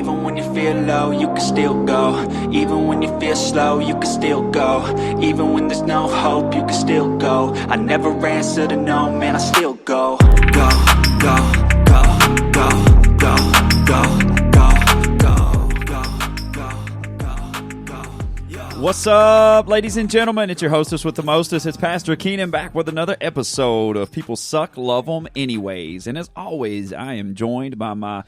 Even when you feel low, you can still go. Even when you feel slow, you can still go. Even when there's no hope, you can still go. I never answer to no, man, I still go. Go, go, go, go, go, go, go. What's up, ladies and gentlemen? It's your hostess with the mostest. It's Pastor Keenan back with another episode of People Suck, Love 'Em Anyways. And as always, I am joined by my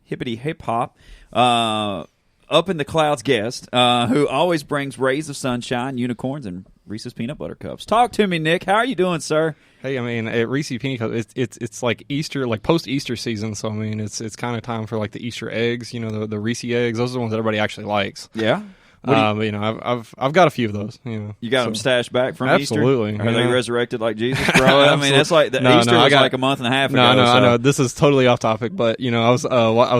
hippity hip hop, up in the clouds guest, who always brings rays of sunshine, unicorns, and Reese's peanut butter cups. Talk to me, Nick. How are you doing, sir? Hey, I mean, at Reese's peanut cups, it's like Easter, like post-Easter season. So I mean, it's kind of time for like the Easter eggs. You know, the Reese's eggs. Those are the ones that everybody actually likes. Yeah. But you know, I've got a few of those. You got them stashed back from absolutely. Easter? Are they resurrected like Jesus, bro? I mean, that's like Easter was like a month and a half ago. I know. This is totally off topic, but you know, I was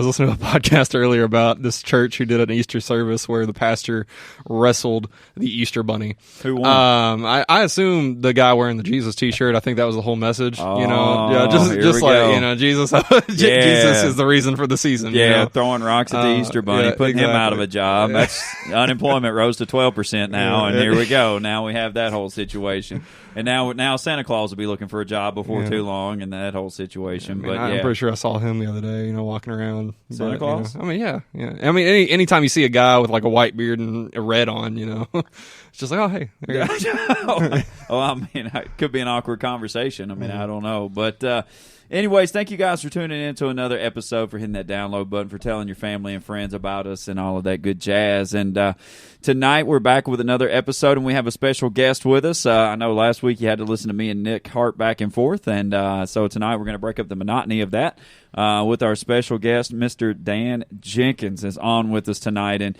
listening to a podcast earlier about this church who did an Easter service where the pastor wrestled the Easter bunny. Who won? I assume the guy wearing the Jesus T-shirt. I think that was the whole message. Oh, you know, yeah, just like go. You know, Jesus. Jesus is the reason for the season. Yeah, you know? Throwing rocks at the Easter bunny, putting him out of a job. That's unemployment rose to 12% now, and here we go. Now we have that whole situation, and now Santa Claus will be looking for a job before too long, and that whole situation. I'm pretty sure I saw him the other day, you know, walking around. Santa Claus. You know, I mean, yeah. I mean, anytime you see a guy with like a white beard and a red on, you know, it's just like, oh hey. There you go. I mean, it could be an awkward conversation. I mean, I don't know, but. Anyways, thank you guys for tuning in to another episode, for hitting that download button, for telling your family and friends about us and all of that good jazz. And tonight we're back with another episode, and we have a special guest with us. I know last week you had to listen to me and Nick harp back and forth, and so tonight we're going to break up the monotony of that with our special guest, Mr. Dan Jenkins, is on with us tonight. And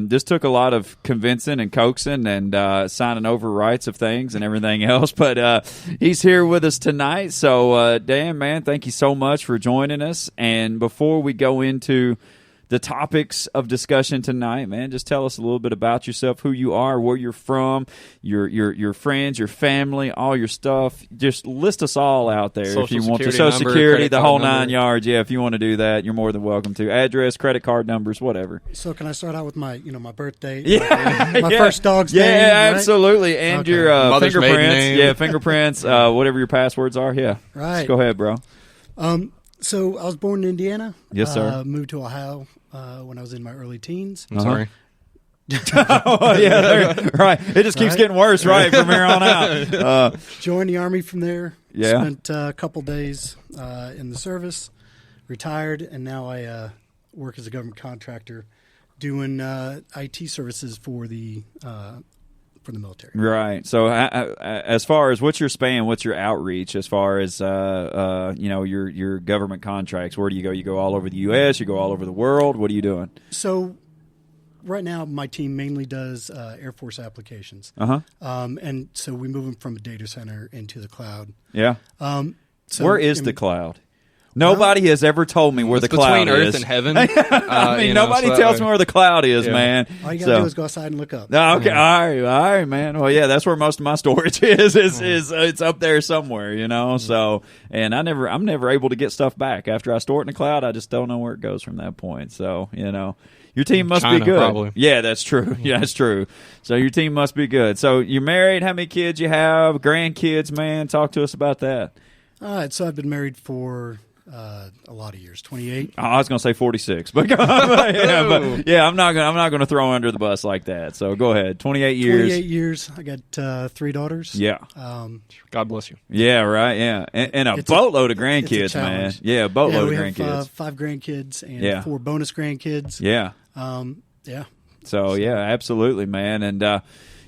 this took a lot of convincing and coaxing and signing over rights of things and everything else, but he's here with us tonight. So, Dan, man, thank you so much for joining us. And before we go into the topics of discussion tonight, man, just tell us a little bit about yourself, who you are, where you're from, your friends, your family, all your stuff. Just list us all out there if you want to. Social Security, the whole 9 yards. Yeah, if you want to do that, you're more than welcome to. Address, credit card numbers, whatever. So can I start out with my birth date? Yeah, my first dog's name. Yeah, right? absolutely, and your fingerprints. Yeah, fingerprints. Whatever your passwords are. Yeah, right. Just go ahead, bro. So I was born in Indiana. Yes, sir. Moved to Ohio when I was in my early teens. I'm sorry. Oh, yeah, right. It just keeps getting worse, right, from here on out. Joined the Army from there. Yeah. Spent a couple days in the service, retired, and now I work as a government contractor doing IT services for the military. Right. So, as far as what's your span, what's your outreach as far as your government contracts? Where do you go? You go all over the U.S. You go all over the world. What are you doing? So, right now, my team mainly does Air Force applications. And so we move them from a data center into the cloud. Yeah. So where is the cloud? Nobody has ever told me where the cloud is. Between earth and heaven. I mean, nobody tells me where the cloud is, man. All you got to do is go outside and look up. Okay, all right, man. Well, yeah, that's where most of my storage is. It's up there somewhere, you know. So, and I'm never able to get stuff back after I store it in the cloud. I just don't know where it goes from that point. So, you know, your team must China, be good. Probably. Yeah, that's true. Yeah, that's true. So your team must be good. So you're married. How many kids you have? Grandkids, man. Talk to us about that. All right. So I've been married for a lot of years, 28. I was going to say 46, but I'm not going to throw under the bus like that. So go ahead. 28 years. 28 years. I got 3 daughters. Yeah. God bless you. Yeah, right. Yeah, and a boatload of grandkids, man. Yeah, a boatload of grandkids. We have 5 grandkids and 4 bonus grandkids. Yeah. Yeah. So yeah, absolutely, man, and.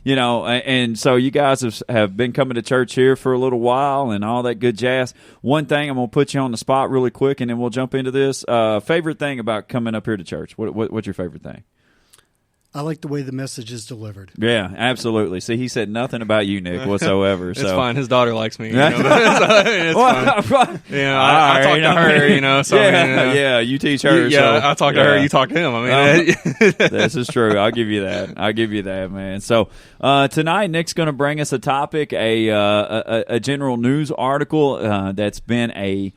And so you guys have been coming to church here for a little while and all that good jazz. One thing, I'm going to put you on the spot really quick, and then we'll jump into this. Favorite thing about coming up here to church? What's your favorite thing? I like the way the message is delivered. Yeah, absolutely. See, he said nothing about you, Nick, whatsoever. It's fine. His daughter likes me. You know, it's fine. I talk to her, you know. So, yeah, you teach her. I talk to her, you talk to him. I mean, this is true. I'll give you that, man. So tonight, Nick's going to bring us a topic, a general news article that's been a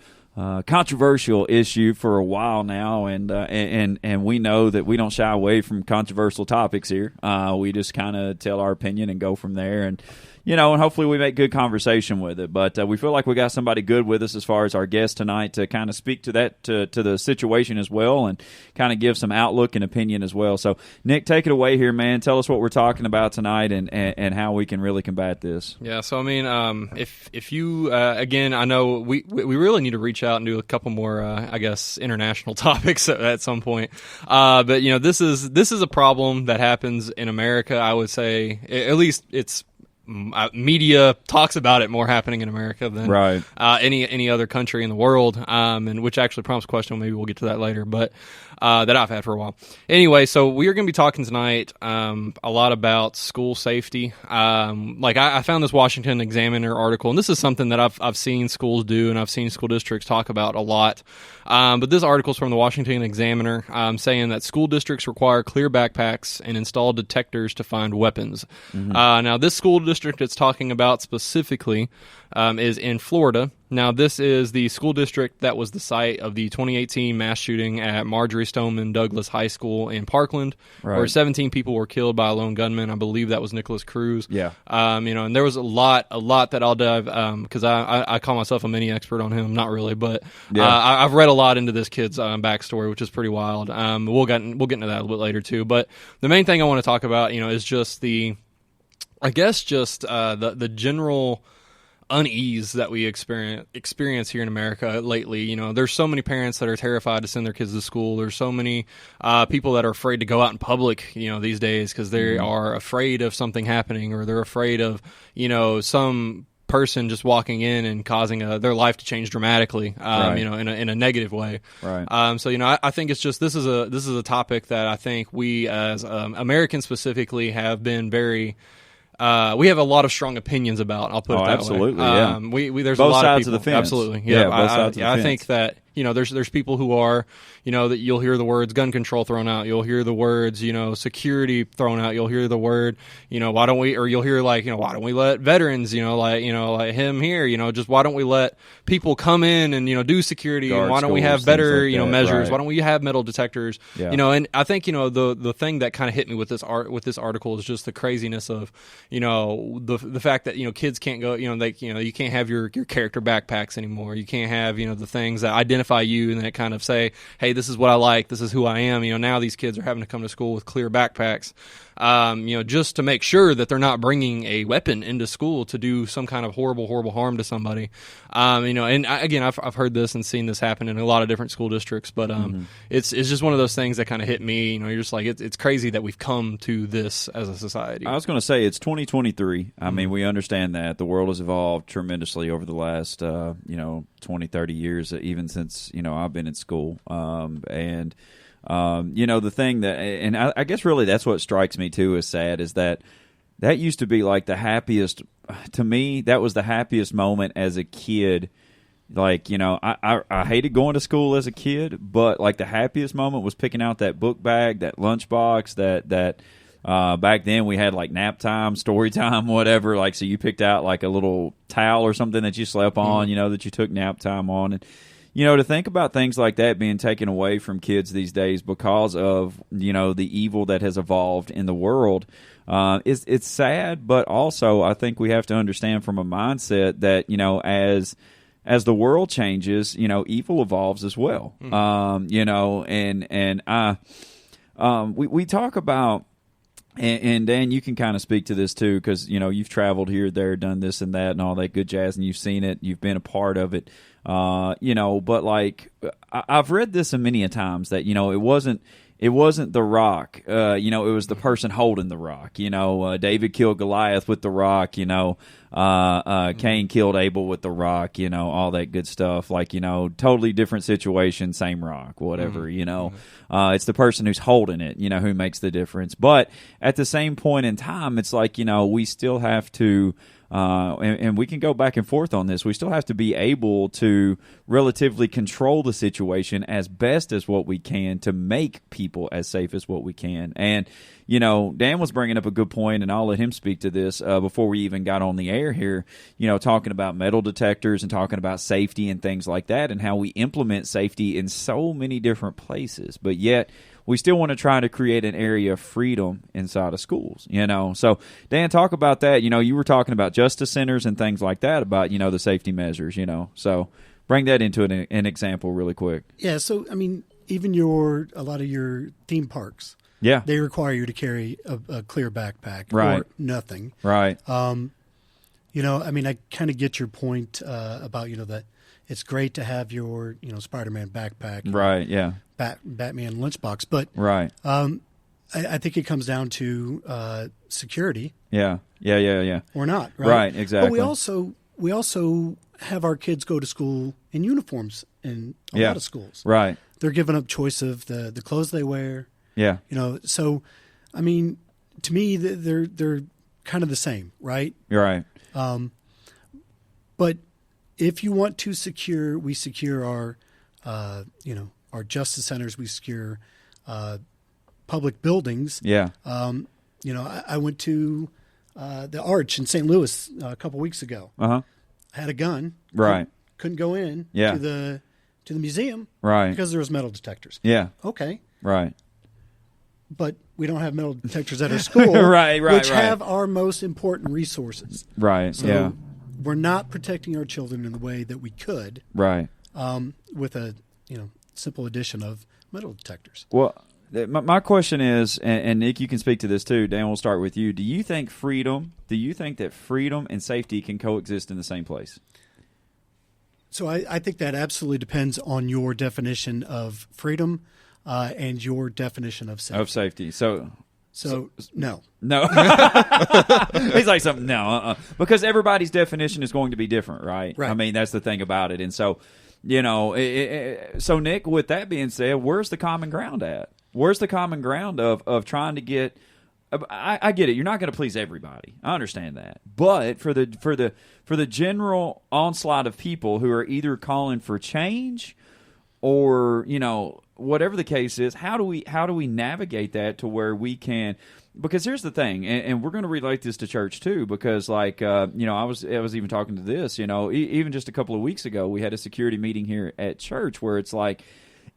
controversial issue for a while now, and we know that we don't shy away from controversial topics here. We just kind of tell our opinion and go from there, and and hopefully we make good conversation with it. But we feel like we got somebody good with us as far as our guest tonight to kind of speak to that to the situation as well, and kind of give some outlook and opinion as well. So Nick, take it away here, man. Tell us what we're talking about tonight and how we can really combat this. Yeah, so I mean, if you again, I know we really need to reach out and do a couple more, I guess, international topics at some point. But this is a problem that happens in America. I would say, at least it's media talks about it more happening in America than any other country in the world. And which actually prompts a question. Maybe we'll get to that later, but that I've had for a while. Anyway, so we are going to be talking tonight a lot about school safety. I found this Washington Examiner article, and this is something that I've seen schools do, and I've seen school districts talk about a lot. But this article is from the Washington Examiner, saying that school districts require clear backpacks and install detectors to find weapons. Mm-hmm. Now, this school district it's talking about specifically is in Florida. Now, this is the school district that was the site of the 2018 mass shooting at Marjorie Stoneman Douglas High School in Parkland, where 17 people were killed by a lone gunman. I believe that was Nicholas Cruz. Yeah. And there was a lot that I'll dive, because I call myself a mini expert on him. Not really, but I've read a lot into this kid's backstory, which is pretty wild. We'll get into that a little bit later too. But the main thing I want to talk about, is just the general unease that we experience here in America lately. There's so many parents that are terrified to send their kids to school. There's so many people that are afraid to go out in public, these days because they are afraid of something happening, or they're afraid of, some person just walking in and causing their life to change dramatically, in a negative way. Right. I think it's just this is a topic that I think we as Americans specifically have been very. We have a lot of strong opinions about. I'll put it that absolutely, way. Yeah. There's both a lot sides of people. Of the fence. Absolutely, yeah. Both sides of the fence. I think that there's people who are that you'll hear the words gun control thrown out. You'll hear the words security thrown out. You'll hear the word why don't we, or you'll hear why don't we let veterans like him here just why don't we let people come in and do security, and why don't we have better like measures? Right. Why don't we have metal detectors? Yeah. And I think the thing that kind of hit me with this article is just the craziness of the fact that kids can't go you can't have your character backpacks anymore. You can't have the things that identify you and that kind of say, hey, this is what I like, this is who I am. Now these kids are having to come to school with clear backpacks, just to make sure that they're not bringing a weapon into school to do some kind of horrible harm to somebody. And I've heard this and seen this happen in a lot of different school districts, but it's just one of those things that kind of hit me. You're just like, it's crazy that we've come to this as a society. I was going to say it's 2023. I mean, we understand that the world has evolved tremendously over the last 20, 30 years, even since I've been in school. The thing that, and I guess really that's what strikes me too is sad, is that used to be like the happiest, to me, that was the happiest moment as a kid. Like, I hated going to school as a kid, but like the happiest moment was picking out that book bag, that lunchbox, that back then we had like nap time, story time, whatever. Like, so you picked out like a little towel or something that you slept on, that you took nap time on. And, to think about things like that being taken away from kids these days because of, the evil that has evolved in the world, it's sad, but also I think we have to understand from a mindset that, as the world changes, evil evolves as well. We talk about, and Dan, you can kind of speak to this too, because you've traveled here, there, done this and that, and all that good jazz, and you've seen it, you've been a part of it. But like I've read this many a times that it wasn't the rock, it was the person holding the rock. David killed Goliath with the rock. Cain killed Abel with the rock. All that good stuff. Like totally different situation, same rock, whatever. It's the person who's holding it. Who makes the difference. But at the same point in time, it's like we still have to and we can go back and forth on this. We still have to be able to relatively control the situation as best as what we can to make people as safe as what we can. And, you know, Dan was bringing up a good point, and I'll let him speak to this before we even got on the air here, you know, talking about metal detectors and talking about safety and things like that and how we implement safety in so many different places. But yet we still want to try to create an area of freedom inside of schools, you know. So, Dan, talk about that. You know, you were talking about justice centers and things like that about, you know, the safety measures, you know. So bring that into an example really quick. Yeah, so, I mean, even a lot of your theme parks, yeah, they require you to carry a clear backpack right. or nothing. Right. You know, I mean, I kind of get your point about, you know, that it's great to have your, you know, Spider-Man backpack. Right, yeah. Batman lunchbox. But right. I think it comes down to security. Yeah. Or not, right? Right, exactly. But we also have our kids go to school in uniforms in a lot of schools. Right. They're given up choice of the clothes they wear. Yeah. You know, so, I mean, to me, they're kind of the same, right? You're right. But if you want to we secure our, you know, our justice centers, we secure public buildings. Yeah. You know, I went to the Arch in St. Louis a couple weeks ago. Uh-huh. I had a gun. Right. Couldn't go in Yeah. to the museum. Right. Because there was metal detectors. Yeah. Okay. Right. But we don't have metal detectors at our school. Right. Which have our most important resources. Right. So we're not protecting our children in the way that we could. Right. With a, you know, simple addition of metal detectors. Well, my question is, and Nick, you can speak to this too. Dan, we'll start with you. Do you think that freedom and safety can coexist in the same place? So I think that absolutely depends on your definition of freedom and your definition of safety. Of safety. So no. No. He's like something, no. Because everybody's definition is going to be different, right? Right. I mean, that's the thing about it. And so, you know, so Nick, with that being said, where's the common ground at? Where's the common ground of trying to get? I get it. You're not going to please everybody. I understand that. But for the general onslaught of people who are either calling for change, or, you know, whatever the case is, how do we navigate that to where we can? Because here's the thing, and we're going to relate this to church too. Because, like, you know, I was even talking to this. You know, even just a couple of weeks ago, we had a security meeting here at church where it's like,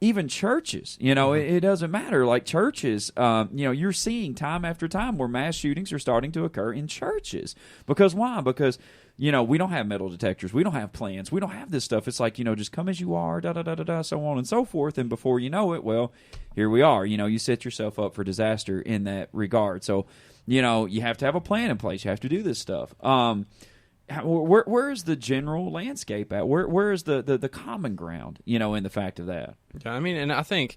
even churches, you know, it doesn't matter. Like churches, you know, you're seeing time after time where mass shootings are starting to occur in churches. Because why? Because, you know, we don't have metal detectors. We don't have plans. We don't have this stuff. It's like, you know, just come as you are, da-da-da-da-da, so on and so forth. And before you know it, well, here we are. You know, you set yourself up for disaster in that regard. So, you know, you have to have a plan in place. You have to do this stuff. Where is the general landscape at? Where is the common ground, you know, in the fact of that? Yeah, I mean, and I think,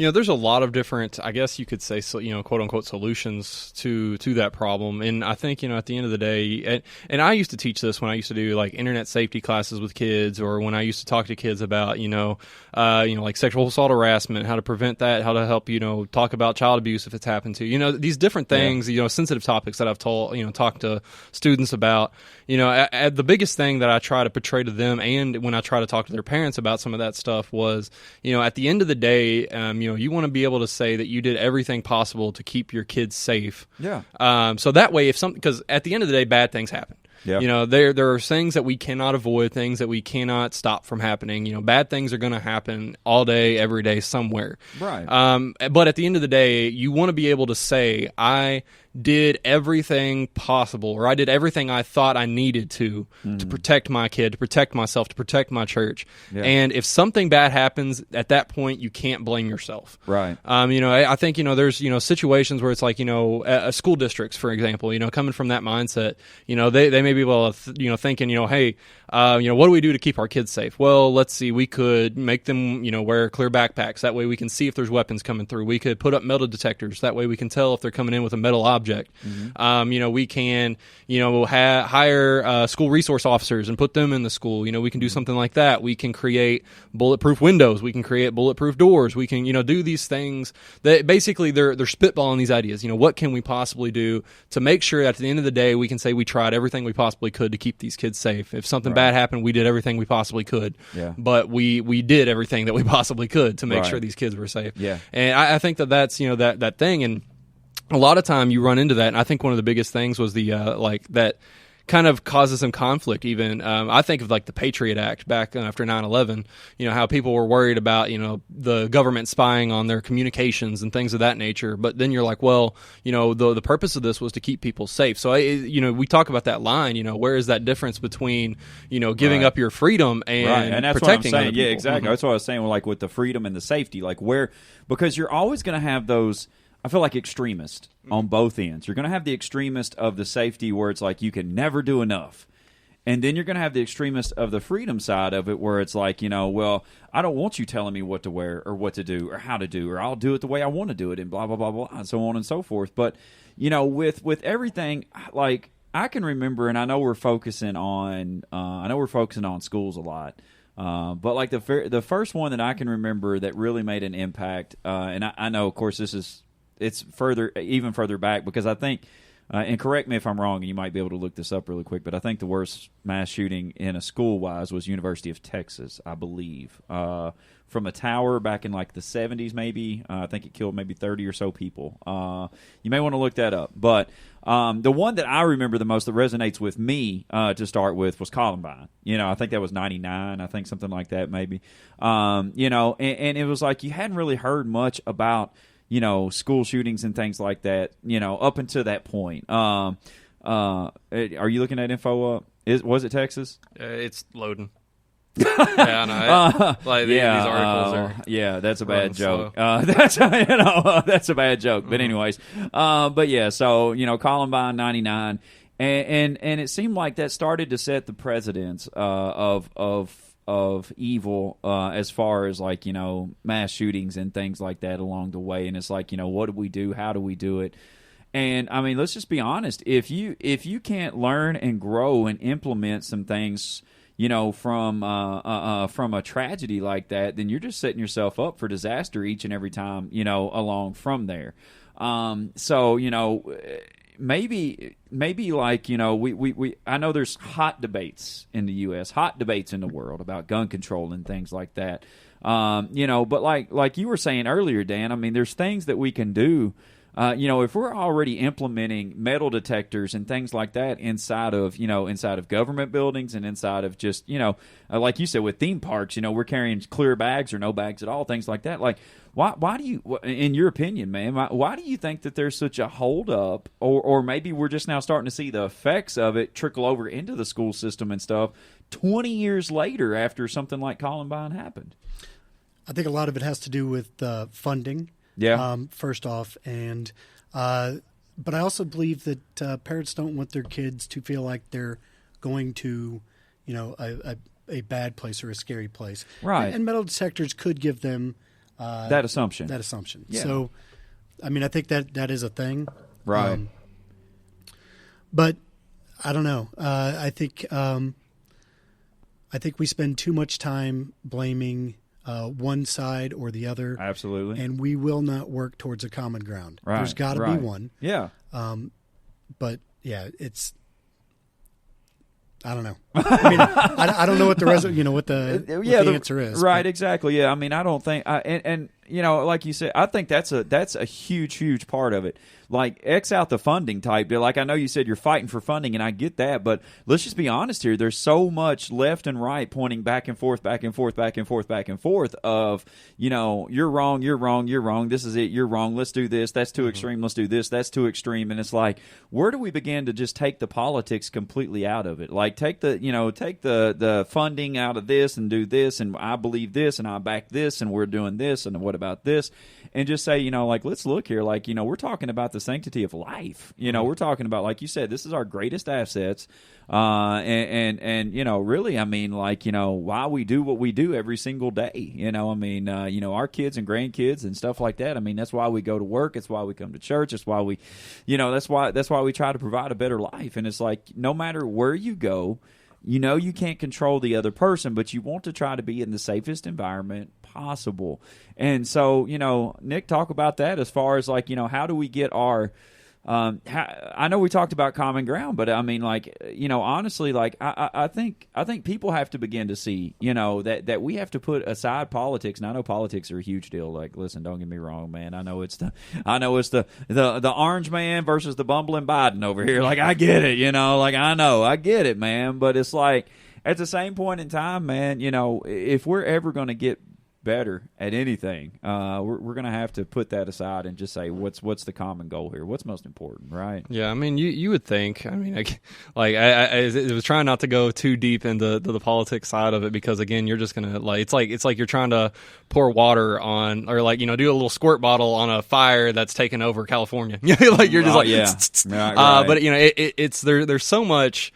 you know, there's a lot of different, I guess you could say, you know, quote unquote solutions to that problem. And I think, you know, at the end of the day, and I used to teach this when I used to do like internet safety classes with kids, or when I used to talk to kids about, you know, like sexual assault harassment, how to prevent that, how to help, you know, talk about child abuse if it's happened to, you know, these different things, you know, sensitive topics that I've talked to students about. You know, the biggest thing that I try to portray to them, and when I try to talk to their parents about some of that stuff, was, you know, at the end of the day, you know, you want to be able to say that you did everything possible to keep your kids safe. Yeah. So that way, because at the end of the day, bad things happen. Yeah. You know, there are things that we cannot avoid, things that we cannot stop from happening. You know, bad things are going to happen all day, every day, somewhere. Right. But at the end of the day, you want to be able to say, I did everything possible, or I did everything I thought I needed to protect my kid, to protect myself, to protect my church. Yeah. And if something bad happens, at that point, you can't blame yourself. Right. You know, I think, you know, there's, you know, situations where it's like, you know, school districts, for example, you know, coming from that mindset, you know, they may be able to, you know, thinking, you know, hey, you know, what do we do to keep our kids safe? Well, let's see, we could make them, you know, wear clear backpacks. That way we can see if there's weapons coming through. We could put up metal detectors. That way we can tell if they're coming in with a metal object. object. We can, hire school resource officers and put them in the school. We can do something like that. We can create bulletproof windows. We can create bulletproof doors. We can, do these things that basically they're spitballing these ideas. What can we possibly do to make sure that at the end of the day we can say we tried everything we possibly could to keep these kids safe. If something bad happened, we did everything we possibly could. Yeah. But we did everything that we possibly could to make sure these kids were safe. Yeah. And I think that's that thing. And a lot of time you run into that. And I think one of the biggest things was the that kind of causes some conflict even. I think of like the Patriot Act back after 9/11, how people were worried about, the government spying on their communications and things of that nature. But then you're like, well, the purpose of this was to keep people safe. So, we talk about that line, where is that difference between, giving up your freedom and that's protecting what I'm saying. other Yeah, people? exactly. That's what I was saying, like with the freedom and the safety, because you're always going to have those, I feel like, extremists on both ends. You're going to have the extremist of the safety where it's like you can never do enough. And then you're going to have the extremist of the freedom side of it where it's like, well, I don't want you telling me what to wear or what to do or how to do, or I'll do it the way I want to do it and blah, blah, blah, blah, and so on and so forth. But, with everything, like I can remember, and I know we're focusing on schools a lot. But like the first one that I can remember that really made an impact, and I know, of course, it's even further back because I think, and correct me if I'm wrong, and you might be able to look this up really quick, but I think the worst mass shooting in a school-wise was University of Texas, I believe, from a tower back in like the 70s maybe. I think it killed maybe 30 or so people. You may want to look that up. But the one that I remember the most that resonates with me to start with was Columbine. I think that was 99, I think something like that maybe. And it was like you hadn't really heard much about school shootings and things like that, up until that point. Are you looking at info up? Was it Texas? It's loading. Yeah, I know. These articles are. Yeah, that's a bad joke. That's a bad joke. But anyways, but yeah, so Columbine 99, and it seemed like that started to set the precedence of evil as far as like mass shootings and things like that along the way. And it's like what do we do? How do we do it? And I mean, let's just be honest. If you can't learn and grow and implement some things, from a tragedy like that, then you're just setting yourself up for disaster each and every time, along from there. So maybe like we I know there's hot debates in the U.S., hot debates in the world about gun control and things like that. But like you were saying earlier, Dan, I mean, there's things that we can do. If we're already implementing metal detectors and things like that inside of government buildings and inside of just, like you said, with theme parks, we're carrying clear bags or no bags at all, things like that. Like, why do you, in your opinion, man, why do you think that there's such a hold up, or maybe we're just now starting to see the effects of it trickle over into the school system and stuff 20 years later after something like Columbine happened? I think a lot of it has to do with funding. Yeah. First off, and but I also believe that parents don't want their kids to feel like they're going to, a bad place or a scary place. Right. And metal detectors could give them that assumption. Yeah. So, I mean, I think that is a thing. Right. But I don't know. I think we spend too much time blaming one side or the other. Absolutely. And we will not work towards a common ground. Right. There's got to be one. Yeah. But yeah, it's. I don't know. I mean, I don't know what the what the answer is. Right. But. Exactly. Yeah. I mean, I don't think. And like you said, I think that's a huge part of it. Like, X out the funding type. Like, I know you said you're fighting for funding, and I get that, but let's just be honest here. There's so much left and right pointing back and forth of, you're wrong, this is it, you're wrong, let's do this, that's too extreme, let's do this, that's too extreme. And it's like, where do we begin to just take the politics completely out of it? Like, take the funding out of this and do this, and I believe this, and I back this, and we're doing this, and What about this? And just say, like, let's look here. Like, we're talking about the sanctity of life. We're talking about, like you said, this is our greatest assets. And really, I mean, like, why we do what we do every single day. Our kids and grandkids and stuff like that. I mean, that's why we go to work. It's why we come to church. It's why we, that's why we try to provide a better life. And it's like, no matter where you go, you can't control the other person, but you want to try to be in the safest environment possible. And so, Nick, talk about that as far as, like, how do we get our I know we talked about common ground, but I mean, like, honestly, like, I think people have to begin to see, that we have to put aside politics. And I know politics are a huge deal. Like, listen, don't get me wrong, man. I know it's the orange man versus the bumbling Biden over here. Like, I get it, like, I get it, man. But it's like, at the same point in time, man, if we're ever going to get better at anything, we're going to have to put that aside and just say, what's the common goal here? What's most important, right? Yeah, I mean, you would think. I mean, I was trying not to go too deep into the politics side of it, because, again, you're just gonna, like, it's like you're trying to pour water on, or, like, do a little squirt bottle on a fire that's taken over California. Like, you're just right. But it's there's so much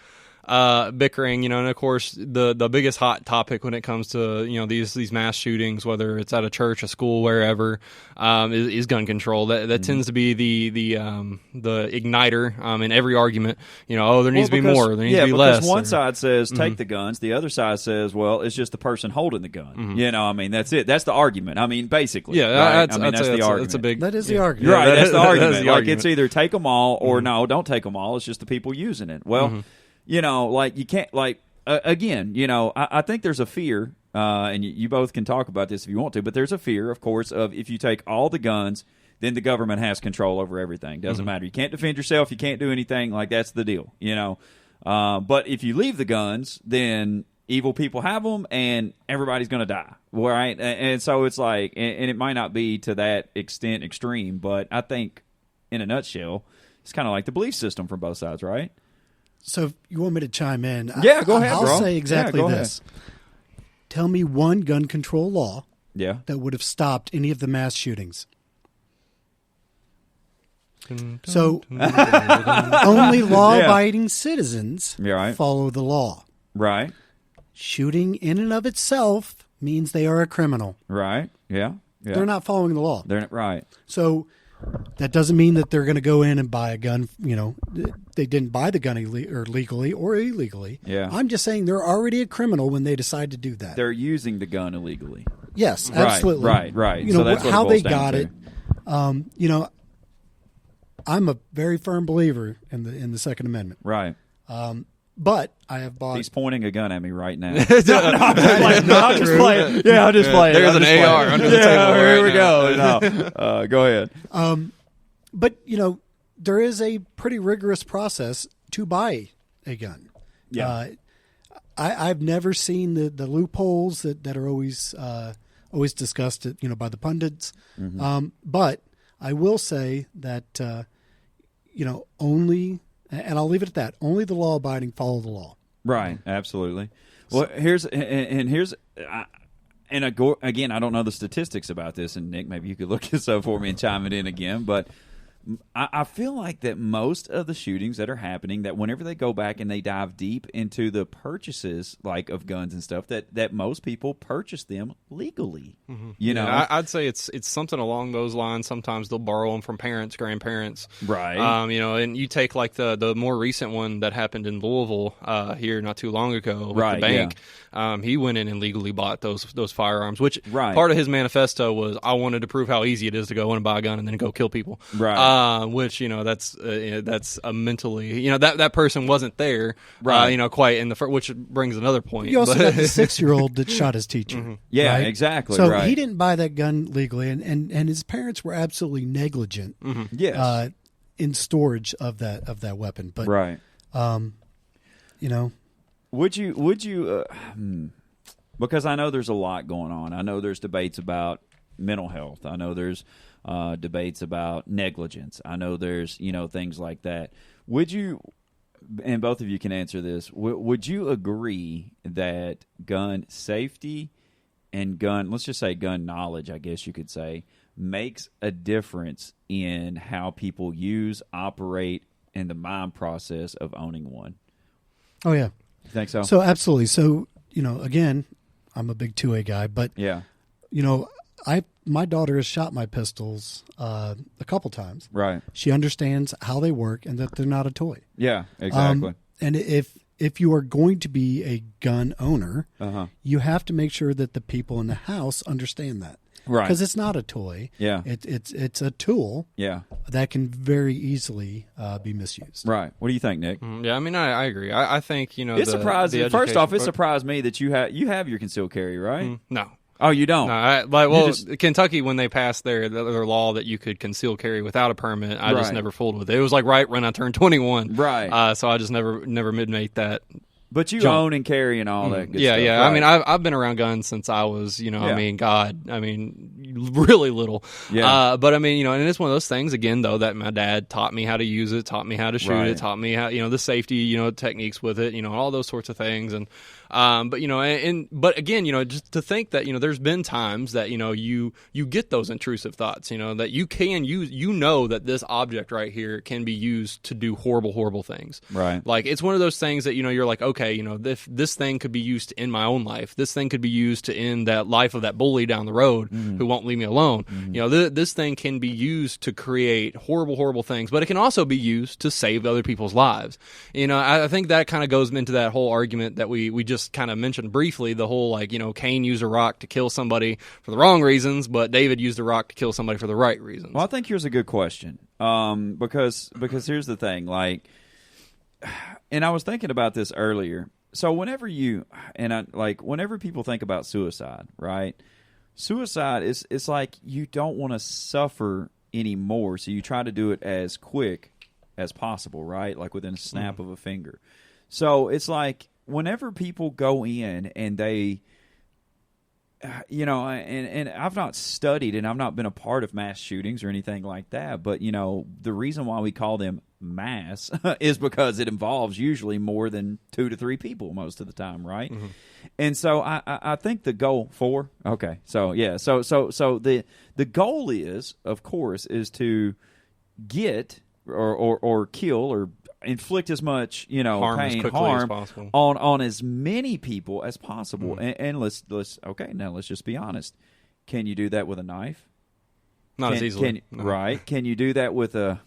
bickering, and of course the biggest hot topic when it comes to these mass shootings, whether it's at a church, a school, wherever, is gun control. That tends to be the igniter in every argument. There needs to be more, there needs to be less. Because one side says take the guns, the other side says, well, it's just the person holding the gun. I mean, that's it. That's the argument. I mean, basically, right? that's the argument. That is the argument, right? That's the argument. That's the like argument. It's either take them all or no, don't take them all. It's just the people using it. Well. Like, you can't, like, again, I think there's a fear, and you both can talk about this if you want to, but there's a fear, of course, of if you take all the guns, then the government has control over everything. Doesn't matter. You can't defend yourself. You can't do anything. Like, that's the deal, But if you leave the guns, then evil people have them, and everybody's going to die, right? And so it's like, and it might not be to that extent extreme, but I think, in a nutshell, it's kind of like the belief system from both sides, right? So if you want me to chime in? Yeah, go ahead, I'll bro. say exactly this. Tell me one gun control law that would have stopped any of the mass shootings. So only law-abiding citizens follow the law. Right. Shooting in and of itself means they are a criminal. Right. Yeah. They're not following the law. They're right. So that doesn't mean that they're going to go in and buy a gun. They didn't buy the gun legally or illegally. Yeah. I'm just saying they're already a criminal when they decide to do that. They're using the gun illegally. Yes, absolutely. Right. So that's what how it they boils down got to. it. I'm a very firm believer in the Second Amendment. Right. But I have bought. He's pointing a gun at me right now. I'm just playing. Yeah, I'm just playing. There's an AR under the table. Here we now. go. No. Go ahead. But there is a pretty rigorous process to buy a gun. Yeah. I've never seen the loopholes that are always discussed, by the pundits. But I will say that only. And I'll leave it at that. Only the law-abiding follow the law. Right, absolutely. Well, again, I don't know the statistics about this, and Nick, maybe you could look this up for me and chime it in again, but I feel like that most of the shootings that are happening, that whenever they go back and they dive deep into the purchases, like, of guns and stuff, that most people purchase them legally. I'd say it's something along those lines. Sometimes they'll borrow them from parents, grandparents, right? And you take, like, the more recent one that happened in Louisville here not too long ago with the bank. Yeah. He went in and legally bought those firearms, which part of his manifesto was, I wanted to prove how easy it is to go in and buy a gun and then go kill people. Right. Which that's a mentally that person wasn't there, quite in the which brings another point. You also got the 6-year-old that shot his teacher. Yeah, right? exactly. So right. he didn't buy that gun legally, and his parents were absolutely negligent. Yes. In storage of that weapon, but right. Would you? Because I know there's a lot going on. I know there's debates about mental health. I know there's debates about negligence. I know there's things like that. Would you? And both of you can answer this. Would you agree that gun safety and let's just say gun knowledge, I guess you could say, makes a difference in how people use, operate, and the mind process of owning one. Oh, yeah. You think so? So, absolutely. So, again, I'm a big 2A guy, but, yeah. My daughter has shot my pistols a couple times. Right. She understands how they work and that they're not a toy. Yeah, exactly. And if you are going to be a gun owner, you have to make sure that the people in the house understand that. Right. Because it's not a toy. Yeah. It's a tool. Yeah. That can very easily be misused. Right. What do you think, Nick? Yeah, I mean, I agree. I think It surprised me. First off, it surprised me that you have your concealed carry, right? No. Oh, you don't? No, Kentucky, when they passed their law that you could conceal carry without a permit, I just never fooled with it. It was like right when I turned 21. Right. So I just never made that. But you jump. own and carry and all that good yeah, stuff. Yeah. Right. I mean, I've been around guns since I was, really little. Yeah. But I mean, and it's one of those things, again, though, that my dad taught me how to use it, taught me how to shoot it, taught me how, the safety, techniques with it, all those sorts of things. And, but again, just to think that, there's been times that, you get those intrusive thoughts, that you can use, that this object right here can be used to do horrible, horrible things. Right. Like, it's one of those things that, you're like, okay, if this thing could be used to end my own life, this thing could be used to end that life of that bully down the road who won't leave me alone. This thing can be used to create horrible, horrible things, but it can also be used to save other people's lives. I think that kind of goes into that whole argument that we just kind of mentioned briefly, the whole, Cain used a rock to kill somebody for the wrong reasons, but David used a rock to kill somebody for the right reasons. Well, I think here's a good question. Because here's the thing, and I was thinking about this earlier. So whenever whenever people think about suicide, right? Suicide it's like you don't want to suffer anymore, so you try to do it as quick as possible, right? Like within a snap of a finger. So it's like whenever people go in and they, and I've not studied and I've not been a part of mass shootings or anything like that, but, the reason why we call them mass is because it involves usually more than 2 to 3 people most of the time, right? Mm-hmm. And so I think the goal so the goal is, of course, is to get or kill or inflict as much harm pain, as quickly harm as possible on as many people as possible. And let's just be honest. Can you do that with a knife? Not as easily. No. Right? Can you do that with a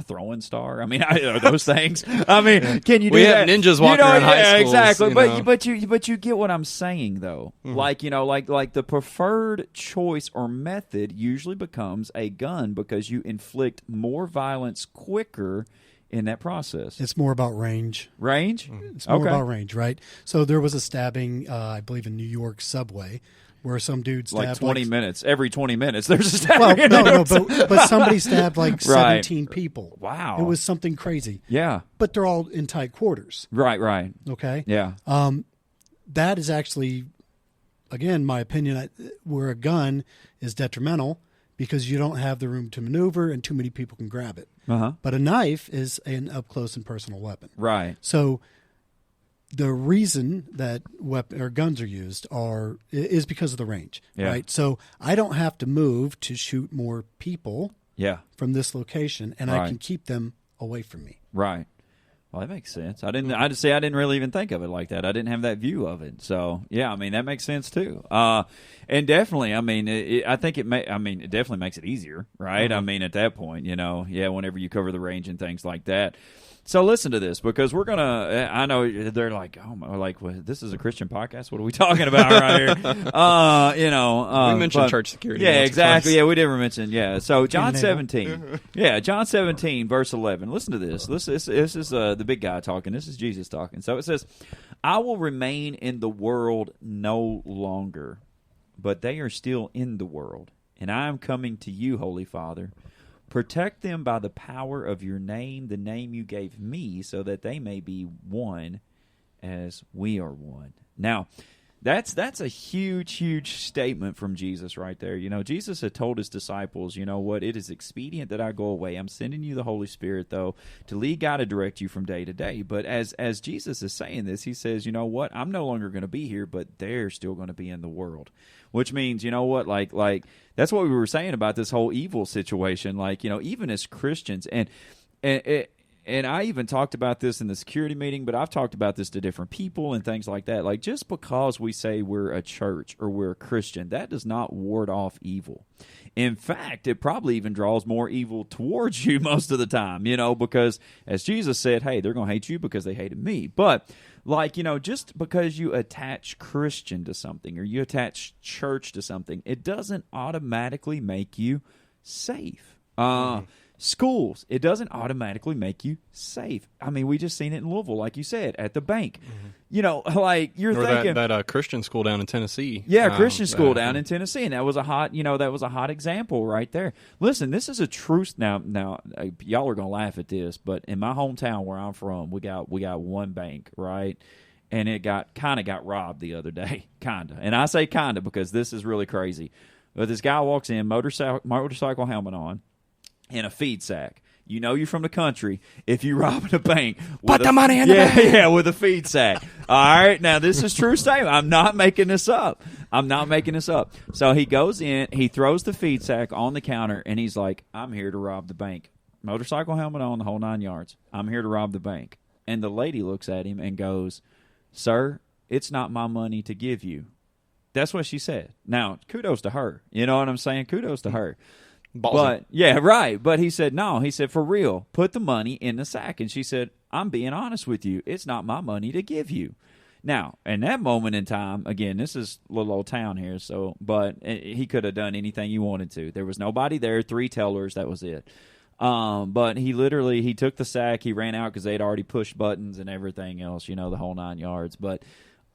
throwing star? I mean, are those things? I mean, can you do that? We have ninjas walking around high schools. Exactly. But you get what I'm saying, though. Mm-hmm. Like the preferred choice or method usually becomes a gun because you inflict more violence quicker in that process. It's more about range. Range? It's more about range, right? So there was a stabbing, I believe, in New York subway where some dude stabbed like 20 minutes. Every 20 minutes, there's a stabbing. Well, but somebody stabbed like 17 people. Wow. It was something crazy. Yeah. But they're all in tight quarters. Right. Okay? Yeah. That is actually, again, my opinion, where a gun is detrimental because you don't have the room to maneuver and too many people can grab it. Uh-huh. But a knife is an up-close and personal weapon. Right. So the reason that guns are used is because of the range, right? So I don't have to move to shoot more people from this location, and I can keep them away from me. Right. Well, that makes sense. I didn't really even think of it like that. I didn't have that view of it. So, yeah, I mean, that makes sense too. And definitely, I mean, it definitely makes it easier, right? Mm-hmm. I mean, at that point, whenever you cover the range and things like that. So listen to this, because we're gonna. I know they're like, this is a Christian podcast. What are we talking about right here? We mentioned church security. Yeah, exactly. Yeah, we did mention. Yeah, so John 17. Yeah, John 17, verse 11. Listen to this. This is the big guy talking. This is Jesus talking. So it says, "I will remain in the world no longer, but they are still in the world, and I am coming to you, Holy Father. Protect them by the power of your name, the name you gave me, so that they may be one as we are one." Now, That's a huge statement from Jesus right there. Jesus had told his disciples, you know what, it is expedient that I go away. I'm sending you the Holy Spirit, though, to lead, guide, and direct you from day to day. But as Jesus is saying this, he says, you know what, I'm no longer going to be here, but they're still going to be in the world. Which means, you know what, like that's what we were saying about this whole evil situation. Like, even as Christians, and I even talked about this in the security meeting, but I've talked about this to different people and things like that. Like, just because we say we're a church or we're a Christian, that does not ward off evil. In fact, it probably even draws more evil towards you most of the time, because as Jesus said, hey, they're going to hate you because they hated me. But, just because you attach Christian to something or you attach church to something, it doesn't automatically make you safe. Schools, it doesn't automatically make you safe. I mean, we just seen it in Louisville, like you said, at the bank. Like you're or thinking that Christian school down in Tennessee. Yeah, Christian school down in Tennessee, and that was a hot example right there. Listen, this is a truth. Now, y'all are gonna laugh at this, but in my hometown where I'm from, we got one bank, right? And it got robbed the other day, kinda. And I say kinda because this is really crazy. But this guy walks in, motorcycle helmet on, in a feed sack. You're from the country if you rob a bank. Put the money in the bank. Yeah, with a feed sack. All right, now this is true statement. I'm not making this up. So he goes in, he throws the feed sack on the counter, and he's like, I'm here to rob the bank. Motorcycle helmet on, the whole 9 yards. I'm here to rob the bank. And the lady looks at him and goes, sir, it's not my money to give you. That's what she said. Now, kudos to her. You know what I'm saying? Kudos to her. Ballsy. But yeah, right. But he said, no, he said, for real, put the money in the sack. And she said, I'm being honest with you. It's not my money to give you. Now, in that moment in time, again, this is a little old town here, but he could have done anything he wanted to. There was nobody there, 3 tellers, that was it. But he took the sack, he ran out because they'd already pushed buttons and everything else, the whole 9 yards. But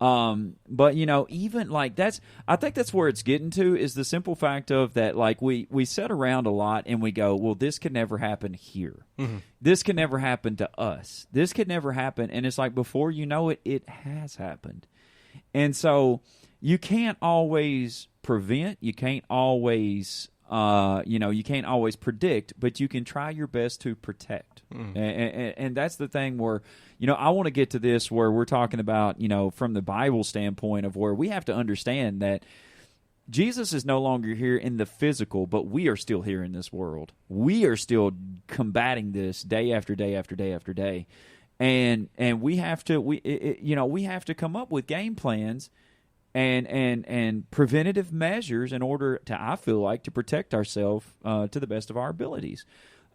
even like I think that's where it's getting to, is the simple fact of that, like we sit around a lot and we go, well, this could never happen here. Mm-hmm. This could never happen to us. This could never happen. And it's like, before you know it, it has happened. And so you can't always prevent, you can't always, you can't always predict, but you can try your best to protect. Mm. And that's the thing where, I want to get to this where we're talking about, from the Bible standpoint of where we have to understand that Jesus is no longer here in the physical, but we are still here in this world. We are still combating this day after day after day after day. And we have to, we have to come up with game plans and preventative measures in order to, I feel like, to protect ourselves to the best of our abilities.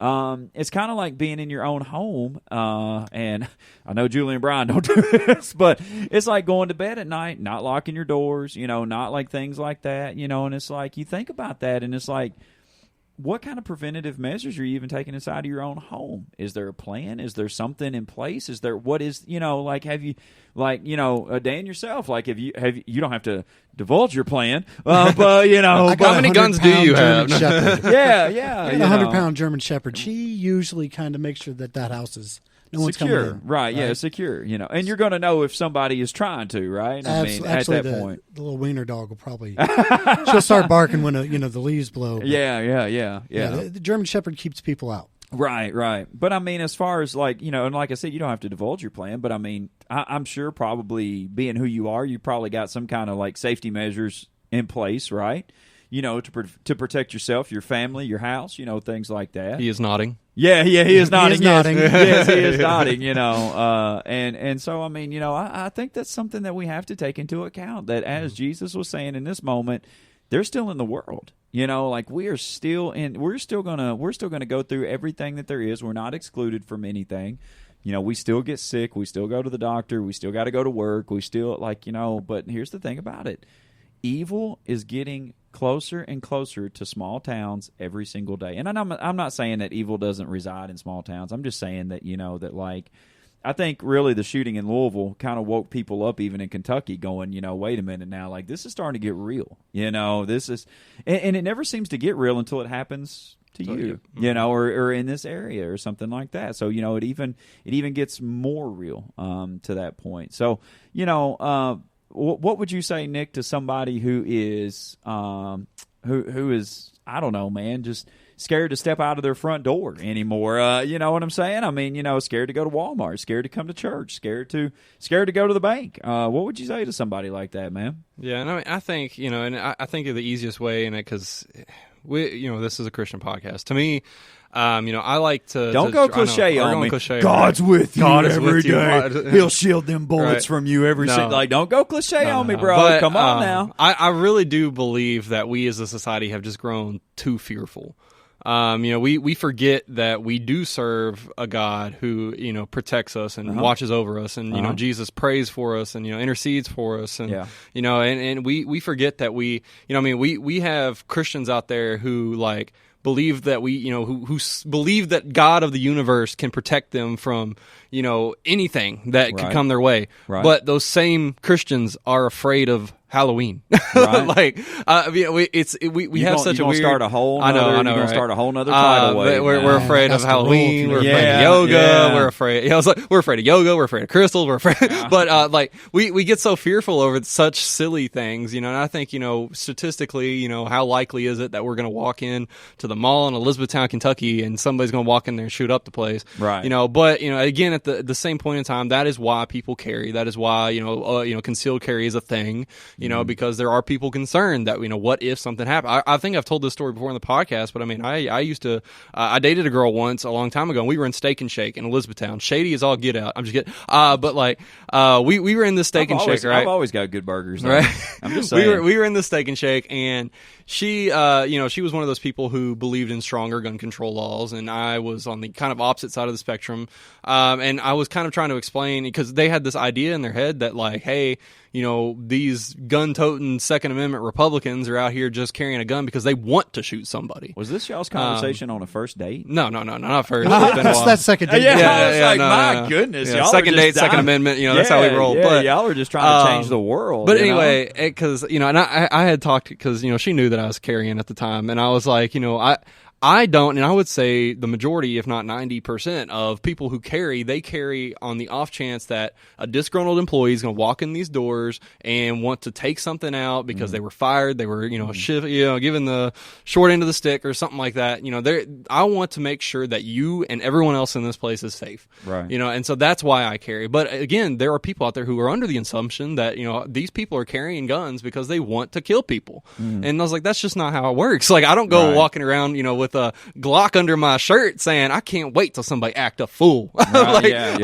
It's kind of like being in your own home, and I know Julie and Brian don't do this, but it's like going to bed at night, not locking your doors, not like things like that, and it's like you think about that, and it's like, what kind of preventative measures are you even taking inside of your own home? Is there a plan? Is there something in place? Is there, what is, like, have you, like, Dan yourself, like, you don't have to divulge your plan, but, how many guns do you have? Yeah. A 100-pound German Shepherd. She usually kind of makes sure that house is, no one's secure, coming in. Right, yeah, secure, and you're going to know if somebody is trying to, right? I mean, actually, at that point. The little wiener dog will probably, she'll start barking when, the leaves blow. But, yeah. The German Shepherd keeps people out. Right. But I mean, as far as like, and like I said, you don't have to divulge your plan, but I mean, I'm sure probably being who you are, you probably got some kind of like safety measures in place, right? To protect yourself, your family, your house, things like that. He is nodding. Yeah, he is nodding. Yes, he is nodding, and so, I mean, I think that's something that we have to take into account, that as Jesus was saying in this moment, they're still in the world. Like we're still gonna go through everything that there is. We're not excluded from anything. We still get sick. We still go to the doctor. We still got to go to work. We still but here's the thing about it. Evil is getting closer and closer to small towns every single day. And I'm not saying that evil doesn't reside in small towns. I'm just saying that, that like, I think really the shooting in Louisville kind of woke people up, even in Kentucky, going, wait a minute now, like this is starting to get real. This is, and it never seems to get real until it happens to you, or in this area or something like that. So, it even gets more real to that point. So, what would you say, Nick, to somebody who is who is, I don't know, man, just scared to step out of their front door anymore? You know what I'm saying? I mean, scared to go to Walmart, scared to come to church, scared to go to the bank. What would you say to somebody like that, man? Yeah, and I think, and I think of the easiest way in it, because this is a Christian podcast. To me, I like to don't go cliche on me. Cliche, God's right? with you God is every with you. day. He'll shield them bullets Right. from you every No. Like, don't go cliche on me, bro. But, Come on now. I really do believe that we as a society have just grown too fearful. We forget that we do serve a God who, protects us and watches over us, and, Jesus prays for us and, intercedes for us. And, and we forget that we have Christians out there who, like, believe that who believe that God of the universe can protect them from, anything that could come their way. Right. But those same Christians are afraid of Halloween. Right. we have such a weird. Start a whole. I know. You're gonna right? start a whole nother tidal wave. We're afraid of Halloween. We're afraid of yoga. Yeah. We're afraid. We're afraid of yoga. We're afraid of crystals. We're afraid. But we get so fearful over such silly things. And I think statistically, how likely is it that we're going to walk in to the mall in Elizabethtown, Kentucky, and somebody's going to walk in there and shoot up the place? Right. But again, at the same point in time, that is why people carry. That is why concealed carry is a thing. Because there are people concerned that, what if something happened? I think I've told this story before in the podcast, but I mean, I used to, I dated a girl once a long time ago, and we were in Steak and Shake in Elizabethtown. Shady as all get out. I'm just kidding. We were in this Steak and Shake, right? I've always got good burgers, though. Right? I'm just saying. We were in the Steak and Shake, and she, she was one of those people who believed in stronger gun control laws, and I was on the kind of opposite side of the spectrum. And I was kind of trying to explain, because they had this idea in their head that, like, hey, these gun-toting Second Amendment Republicans are out here just carrying a gun because they want to shoot somebody. Was this y'all's conversation on a first date? No, not first. It's been a while. That's second date. My goodness. Yeah, Y'all second are date, just Second Amendment, that's how we roll. Yeah, but y'all are just trying to change the world. But anyway, because, and I had talked, because, she knew that I was carrying at the time, and I was like, I don't, and I would say the majority, if not 90% of people who carry, they carry on the off chance that a disgruntled employee is going to walk in these doors and want to take something out because they were fired, they were, given the short end of the stick or something like that. I want to make sure that you and everyone else in this place is safe. Right. And so that's why I carry. But again, there are people out there who are under the assumption that, these people are carrying guns because they want to kill people. And I was like, that's just not how it works. Like, I don't go walking around, with a Glock under my shirt saying, I can't wait till somebody act a fool. Right.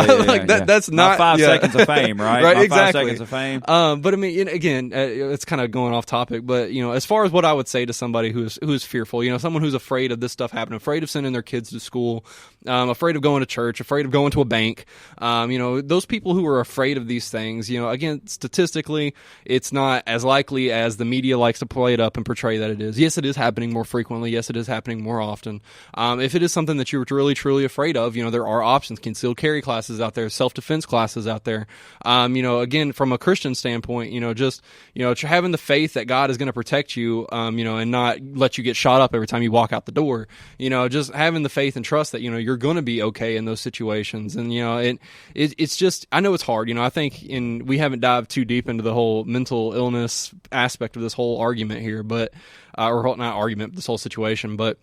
That's not 5 seconds of fame, right? Right, My exactly. 5 seconds of fame. But I mean, again, it's kind of going off topic, but as far as what I would say to somebody who is fearful, someone who's afraid of this stuff happening, afraid of sending their kids to school, afraid of going to church, afraid of going to a bank, those people who are afraid of these things, again, statistically, it's not as likely as the media likes to play it up and portray that it is. Yes, it is happening more frequently. Yes, it is happening more often. If it is something that you're really, truly afraid of, there are options, concealed carry classes out there, self-defense classes out there. Again, from a Christian standpoint, just having the faith that God is going to protect you, and not let you get shot up every time you walk out the door. Just having the faith and trust that you're going to be okay in those situations. And it's just, I know it's hard. I think we haven't dived too deep into the whole mental illness aspect of this whole argument here, but or not argument, this whole situation, but.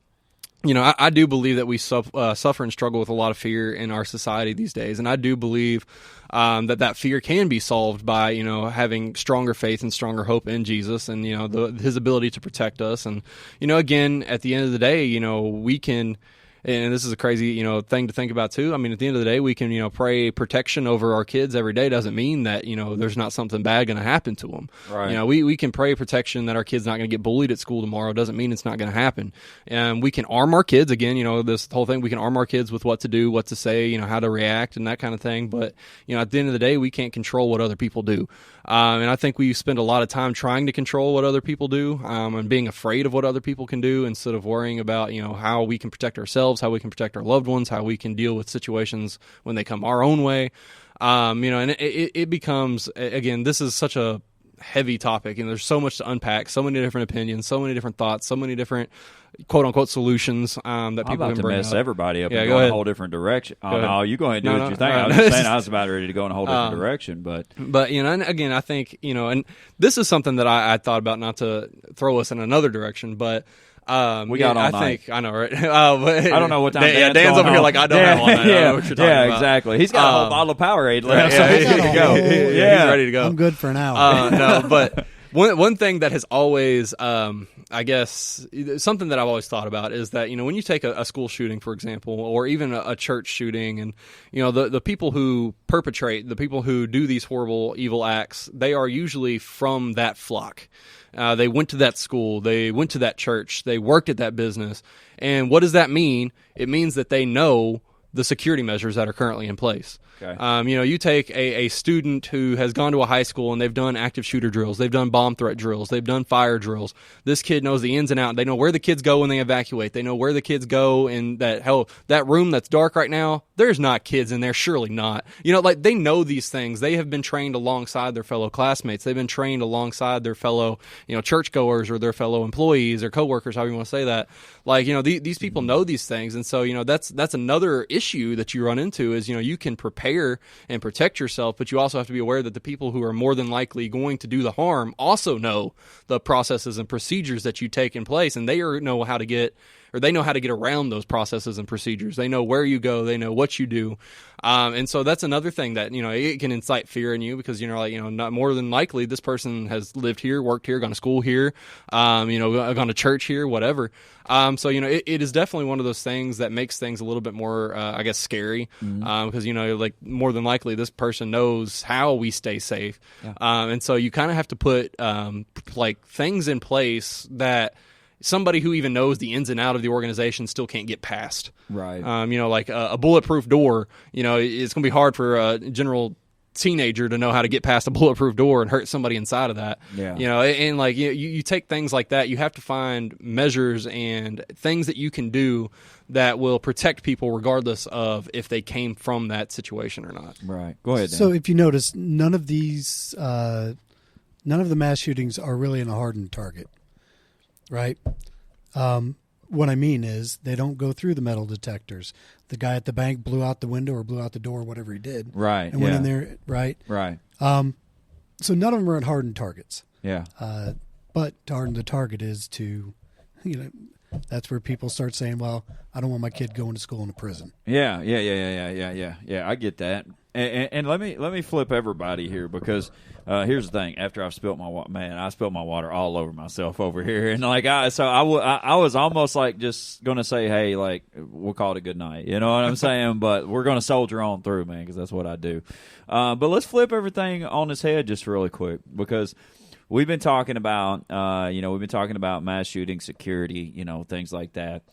I do believe that we suffer and struggle with a lot of fear in our society these days, and I do believe that fear can be solved by having stronger faith and stronger hope in Jesus, and his ability to protect us. And again, at the end of the day, we can. And this is a crazy, thing to think about too. I mean, at the end of the day, we can, pray protection over our kids every day. Doesn't mean that, there's not something bad going to happen to them. Right. We can pray protection that our kid's not going to get bullied at school tomorrow. Doesn't mean it's not going to happen. And we can arm our kids again. This whole thing. We can arm our kids with what to do, what to say, how to react, and that kind of thing. But at the end of the day, we can't control what other people do. And I think we spend a lot of time trying to control what other people do, and being afraid of what other people can do instead of worrying about, how we can protect ourselves, how we can protect our loved ones, how we can deal with situations when they come our own way. And it becomes, again, this is such a heavy topic, and there's so much to unpack, so many different opinions, so many different thoughts, so many different quote unquote solutions that I'm people about can to bring mess up. everybody up Yeah, and go go in a ahead. whole different direction. Oh, ahead. no, you go ahead and do No, what you no, think. no, I was no. just saying I was about ready to go in a whole different direction, but And again, I think, and this is something that I thought about, not to throw us in another direction, but we got all I night. think I know, right? I don't know what time Dan's going over here home. like I don't have all night. I don't know what you're talking about. Exactly. He's got a whole bottle of Powerade left, so Yeah, he's yeah, ready to yeah, go. yeah, he's ready to go. I'm good for an hour. No, but one thing that has always, I guess, something that I've always thought about is that, when you take a school shooting, for example, or even a church shooting, and, the people who perpetrate, the people who do these horrible, evil acts, they are usually from that flock. They went to that school, they went to that church, they worked at that business. And what does that mean? It means that they know the security measures that are currently in place. Okay. You take a student who has gone to a high school and they've done active shooter drills, they've done bomb threat drills, they've done fire drills. This kid knows the ins and outs. They know where the kids go when they evacuate. They know where the kids go in that room that's dark right now. There's not kids in there, surely not. They know these things. They have been trained alongside their fellow classmates. They've been trained alongside their fellow, churchgoers or their fellow employees or coworkers, however you want to say that. These people know these things, and so that's another issue that you run into is you can prepare and protect yourself, but you also have to be aware that the people who are more than likely going to do the harm also know the processes and procedures that you take in place, and they know how to get around those processes and procedures. They know where you go, they know what you do, and so that's another thing that it can incite fear in you, because not more than likely this person has lived here, worked here, gone to school here, gone to church here, whatever. So it is definitely one of those things that makes things a little bit more, I guess, scary, because more than likely this person knows how we stay safe, and so you kind of have to put things in place that somebody who even knows the ins and out of the organization still can't get past. Right. Like a bulletproof door. It's going to be hard for a general teenager to know how to get past a bulletproof door and hurt somebody inside of that. Yeah. And you take things like that, you have to find measures and things that you can do that will protect people regardless of if they came from that situation or not. Right. Go ahead, Dan. So if you notice, none of the mass shootings are really in a hardened target, right? What I mean is they don't go through the metal detectors. The guy at the bank blew out the window or blew out the door, whatever he did. Right. And went in there, right? Right. So none of them are at hardened targets. Yeah. But to harden the target is to, that's where people start saying, well, I don't want my kid going to school in a prison. Yeah. I get that. And let me flip everybody here, because here's the thing. After I've spilt my water, I spilled my water all over myself over here, and I was almost just gonna say, hey, we'll call it a good night. You know what I'm saying? But we're gonna soldier on through, man, because that's what I do. But let's flip everything on its head just really quick, because we've been talking about mass shooting, security, things like that.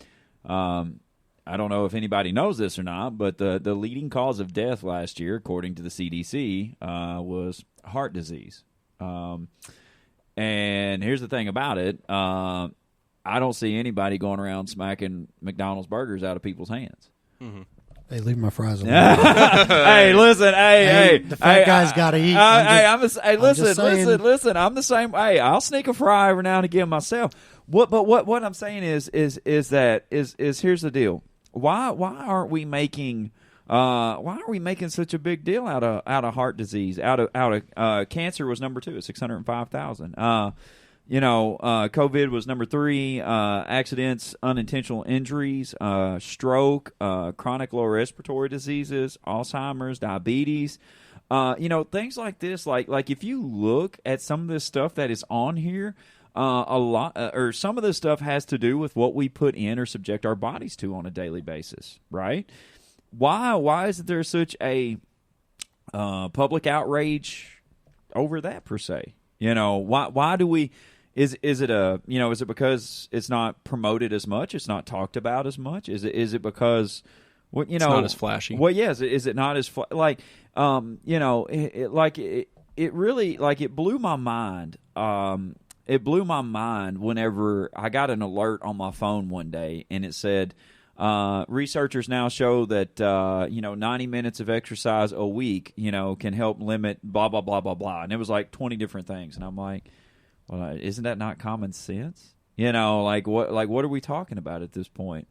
I don't know if anybody knows this or not, but the leading cause of death last year, according to the CDC, was heart disease. And here's the thing about it. I don't see anybody going around smacking McDonald's burgers out of people's hands. Mm-hmm. Hey, leave my fries alone. Hey, listen, the fat guy's got to eat. Listen. I'm the same. Hey, I'll sneak a fry every now and again myself. What I'm saying is here's the deal. Why aren't we making such a big deal out of heart disease? Out of cancer was number 2 at 605,000. COVID was number 3. Accidents, unintentional injuries, stroke, chronic lower respiratory diseases, Alzheimer's, diabetes. Things like this. Like if you look at some of this stuff that is on here. A lot, or some of this stuff has to do with what we put in or subject our bodies to on a daily basis, right? Why is there such a public outrage over that per se? Why do we? Is it because it's not promoted as much? It's not talked about as much? Is it because it's not as flashy? Well, yes. Is it not as it blew my mind. It blew my mind whenever I got an alert on my phone one day, and it said Researchers now show that 90 minutes of exercise a week, can help limit blah blah blah blah blah, and it was like 20 different things, and I'm like, well, isn't that not common sense? What are we talking about at this point?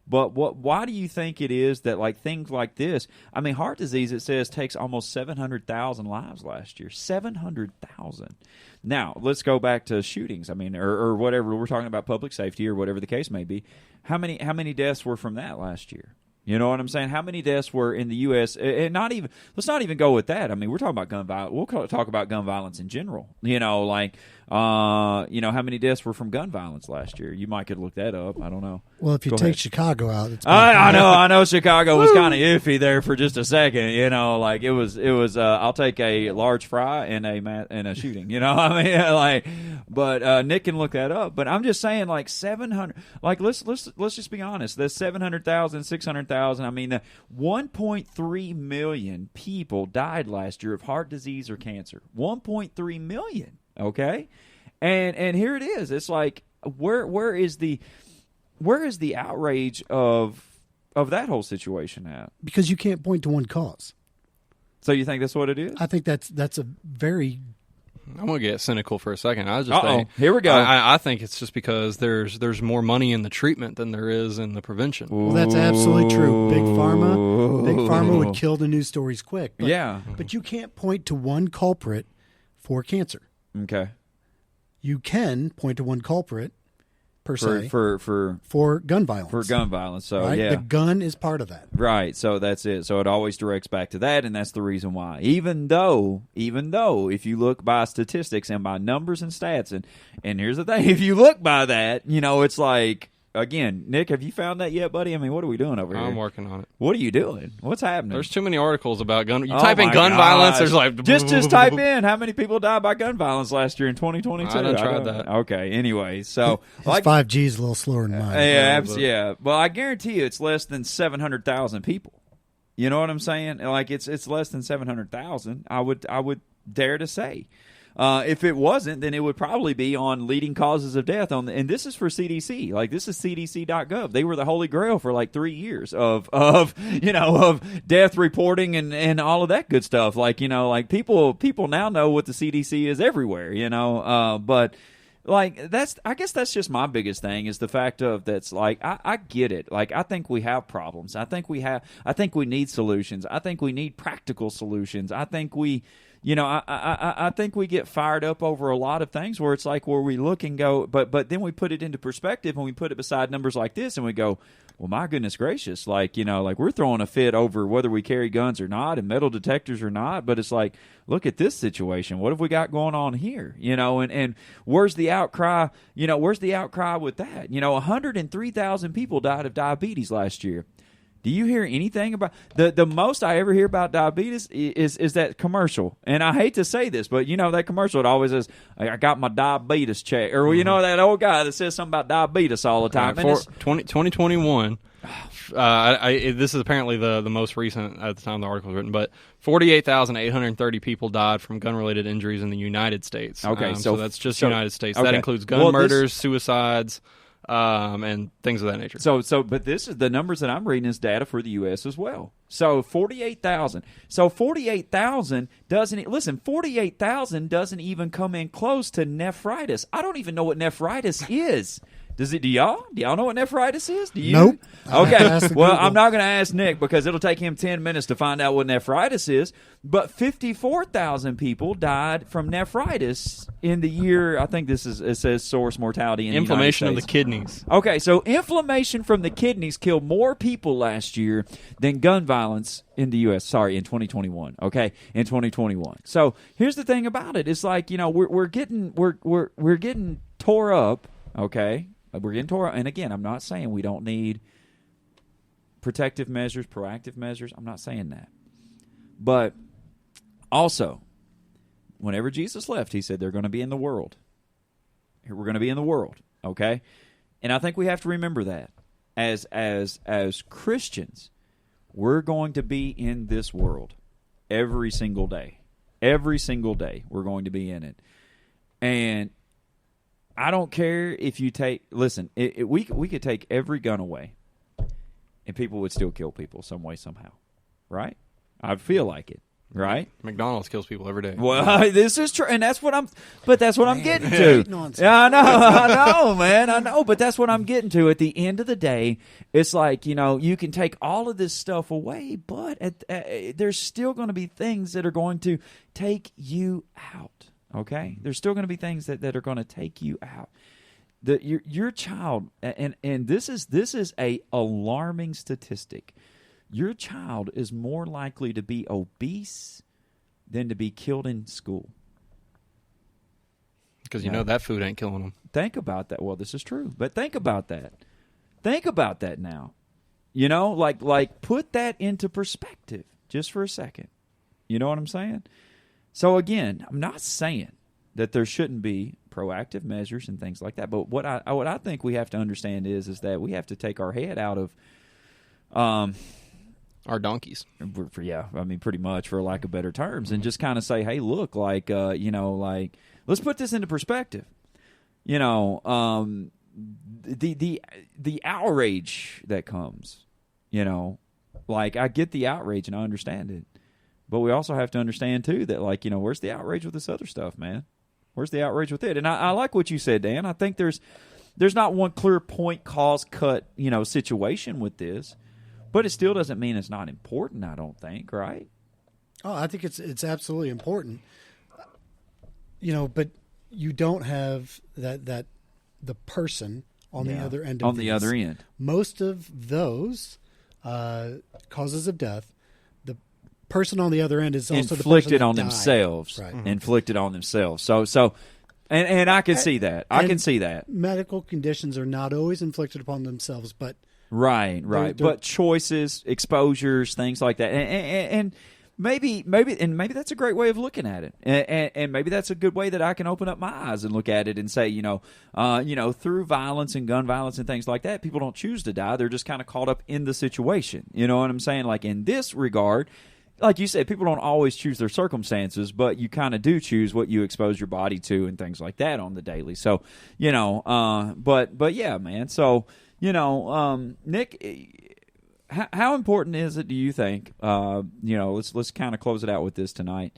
But why do you think it is that like things like this? I mean, heart disease, it says, takes almost 700,000 lives last year. 700,000. Now let's go back to shootings. I mean, or whatever we're talking about, public safety or whatever the case may be. How many deaths were from that last year? You know what I'm saying? How many deaths were in the U.S.? And let's not even go with that. I mean, we're talking about gun violence. We'll talk about gun violence in general. How many deaths were from gun violence last year? You might could look that up. I don't know. Well, if you take Chicago out, it's I know Chicago was kind of iffy there for just a second. It was. I'll take a large fry and a shooting. But Nick can look that up. But I'm just saying, like 700. Like let's just be honest. There's 700,000, 600,000. I mean, 1.3 million people died last year of heart disease or cancer. 1.3 million. Okay, and here it is. It's like where is the outrage of that whole situation at? Because you can't point to one cause. So you think that's what it is? I think that's a very. I'm gonna get cynical for a second. I just think here we go. I think it's just because there's more money in the treatment than there is in the prevention. Well, that's absolutely true. Big pharma would kill the news stories quick. But you can't point to one culprit for cancer. Okay. You can point to one culprit per se for gun violence. For gun violence. So right? yeah, the gun is part of that. Right. So that's it. So it always directs back to that, and that's the reason why. Even though, if you look by statistics and by numbers and stats, and here's the thing, if you look by that, it's like. Again, Nick, have you found that yet, buddy? I mean, what are we doing over here? I'm working on it. What are you doing? What's happening? There's too many articles about gun. You type in gun violence, there's like just type in how many people died by gun violence last year in 2022. I done tried that. Okay. Anyway, so his 5G is a little slower than mine. Yeah. Well, I guarantee you, it's less than 700,000 people. You know what I'm saying? Like it's less than 700,000. I would dare to say. If it wasn't, then it would probably be on leading causes of death and this is for CDC. Like this is CDC.gov. They were the holy grail for like 3 years of death reporting and all of that good stuff. Like people now know what the CDC is everywhere. But like I guess that's just my biggest thing is the fact of that's like I get it. Like I think we have problems. I think we need solutions. I think we need practical solutions. I think we. I think we get fired up over a lot of things where it's like where we look and go, but then we put it into perspective and we put it beside numbers like this and we go, well, my goodness gracious, like we're throwing a fit over whether we carry guns or not and metal detectors or not, but it's like, look at this situation. What have we got going on here? And where's the outcry? Where's the outcry with that? 103,000 people died of diabetes last year. Do you hear anything about the most I ever hear about diabetes is that commercial? And I hate to say this, but that commercial, it always says, I got my diabetes check. Or that old guy that says something about diabetes all the time. For 2021, this is apparently the most recent at the time the article was written, but 48,830 people died from gun-related injuries in the United States. Okay, so that's just the United States. Okay. That includes gun murders, suicides, and things of that nature. But this is the numbers that I'm reading is data for the U.S. as well. So 48,000. So 48,000 48,000 doesn't even come in close to nephritis. I don't even know what nephritis is. Do y'all know what nephritis is? Do you? Nope. Okay. Well, I'm not going to ask Nick because it'll take him 10 minutes to find out what nephritis is. But 54,000 people died from nephritis in the year. I think it says source mortality in inflammation the of United the States. kidneys. Okay, so inflammation from the kidneys killed more people last year than gun violence in the U.S. Sorry, in 2021. Okay, in 2021. So here's the thing about it. It's like we're getting tore up. Okay. We're getting tore up. And again, I'm not saying we don't need protective measures, proactive measures. I'm not saying that. But also, whenever Jesus left, he said they're going to be in the world. We're going to be in the world, okay? And I think we have to remember that. As Christians, we're going to be in this world every single day. Every single day, we're going to be in it. And I don't care if you take. Listen, we could take every gun away, and people would still kill people some way, somehow. Right? I feel like it. Right? McDonald's kills people every day. Well, this is true, and that's what I'm getting to. Nonsense. Yeah, I know, man, I know, but that's what I'm getting to. At the end of the day, it's like, you can take all of this stuff away, but there's still going to be things that are going to take you out. Okay, there's still going to be things that are going to take you out. Your child, and this is a alarming statistic. Your child is more likely to be obese than to be killed in school. Because that food ain't killing them. Think about that. Well, this is true, but think about that. Think about that now. Like put that into perspective just for a second. You know what I'm saying? So again, I'm not saying that there shouldn't be proactive measures and things like that, but what I think we have to understand is that we have to take our head out of our donkeys. Yeah, I mean, pretty much, for lack of better terms, and just kind of say, hey, look, let's put this into perspective. The outrage that comes, I get the outrage and I understand it, but we also have to understand too that, where's the outrage with this other stuff, man? Where's the outrage with it? And I like what you said, Dan. I think there's not one clear point, cause, cut, situation with this. But it still doesn't mean it's not important, I don't think, right? Oh, I think it's absolutely important. But you don't have that the person on the other end of on the other end. Most of those causes of death, the person on the other end is also inflicted the person on that themselves. Right. Mm-hmm. Inflicted on themselves. So and I can see that. I can see that. Medical conditions are not always inflicted upon themselves, but Right. But choices, exposures, things like that, and maybe that's a great way of looking at it, and maybe that's a good way that I can open up my eyes and look at it and say, through violence and gun violence and things like that, people don't choose to die; they're just kind of caught up in the situation. You know what I'm saying? Like in this regard, like you said, people don't always choose their circumstances, but you kind of do choose what you expose your body to and things like that on the daily. So, but yeah, man. So. Nick, how important is it, do you think? Let's kind of close it out with this tonight.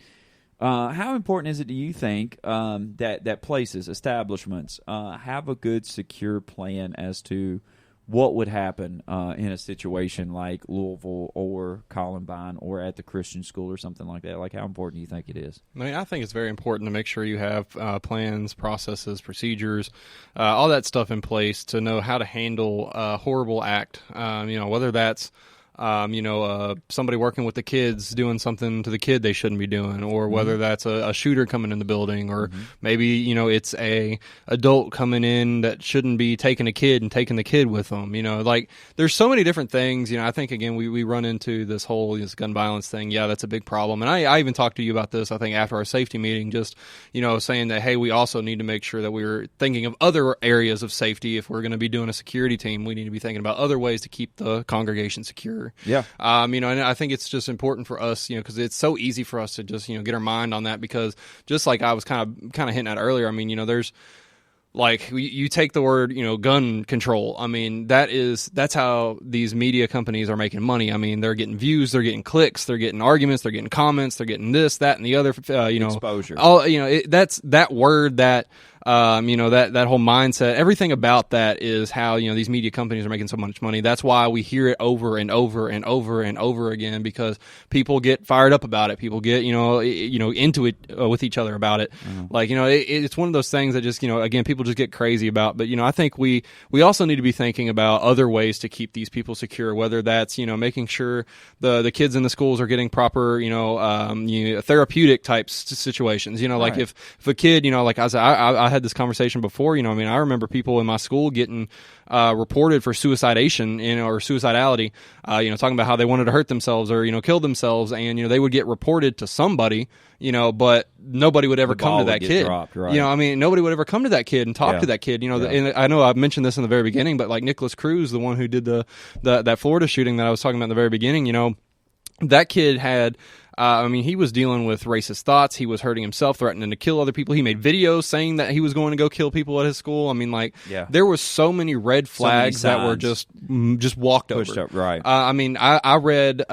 How important is it, do you think, that places, establishments, have a good, secure plan as to what would happen in a situation like Louisville or Columbine or at the Christian school or something like that? Like, how important do you think it is? I think it's very important to make sure you have plans, processes, procedures, all that stuff in place to know how to handle a horrible act, whether that's somebody working with the kids doing something to the kid they shouldn't be doing, or whether that's a shooter coming in the building, or maybe it's a adult coming in that shouldn't be taking a kid and taking the kid with them. There's so many different things. I think again we run into this whole gun violence thing. Yeah, that's a big problem, and I even talked to you about this, I think, after our safety meeting, just saying that, hey, we also need to make sure that we're thinking of other areas of safety. If we're going to be doing a security team, we need to be thinking about other ways to keep the congregation secure. Yeah. And I think it's just important for us, because it's so easy for us to just, get our mind on that, because just like I was kind of hinting at earlier, there's like you take the word, gun control. That's how these media companies are making money. They're getting views, they're getting clicks, they're getting arguments, they're getting comments, they're getting this, that, and the other, exposure. All, that's that word that, that whole mindset, everything about that is how, these media companies are making so much money. That's why we hear it over and over and over and over again, because people get fired up about it. People get, into it with each other about it. It's one of those things that just, again, people just get crazy about. But, I think we also need to be thinking about other ways to keep these people secure, whether that's, making sure the kids in the schools are getting proper, therapeutic type situations, like if a kid, like I said, I had this conversation before, I remember people in my school getting reported for suicidation, or suicidality, talking about how they wanted to hurt themselves or, kill themselves, and, they would get reported to somebody, but nobody would ever come to that kid. Dropped, right. Nobody would ever come to that kid and talk to that kid, and I know I mentioned this in the very beginning, but like Nicholas Cruz, the one who did that Florida shooting that I was talking about in the very beginning, that kid had I mean, he was dealing with racist thoughts. He was hurting himself, threatening to kill other people. He made videos saying that he was going to go kill people at his school. I mean, like, there was so many red flags that were just walked over. Pushed up, right. I mean, I read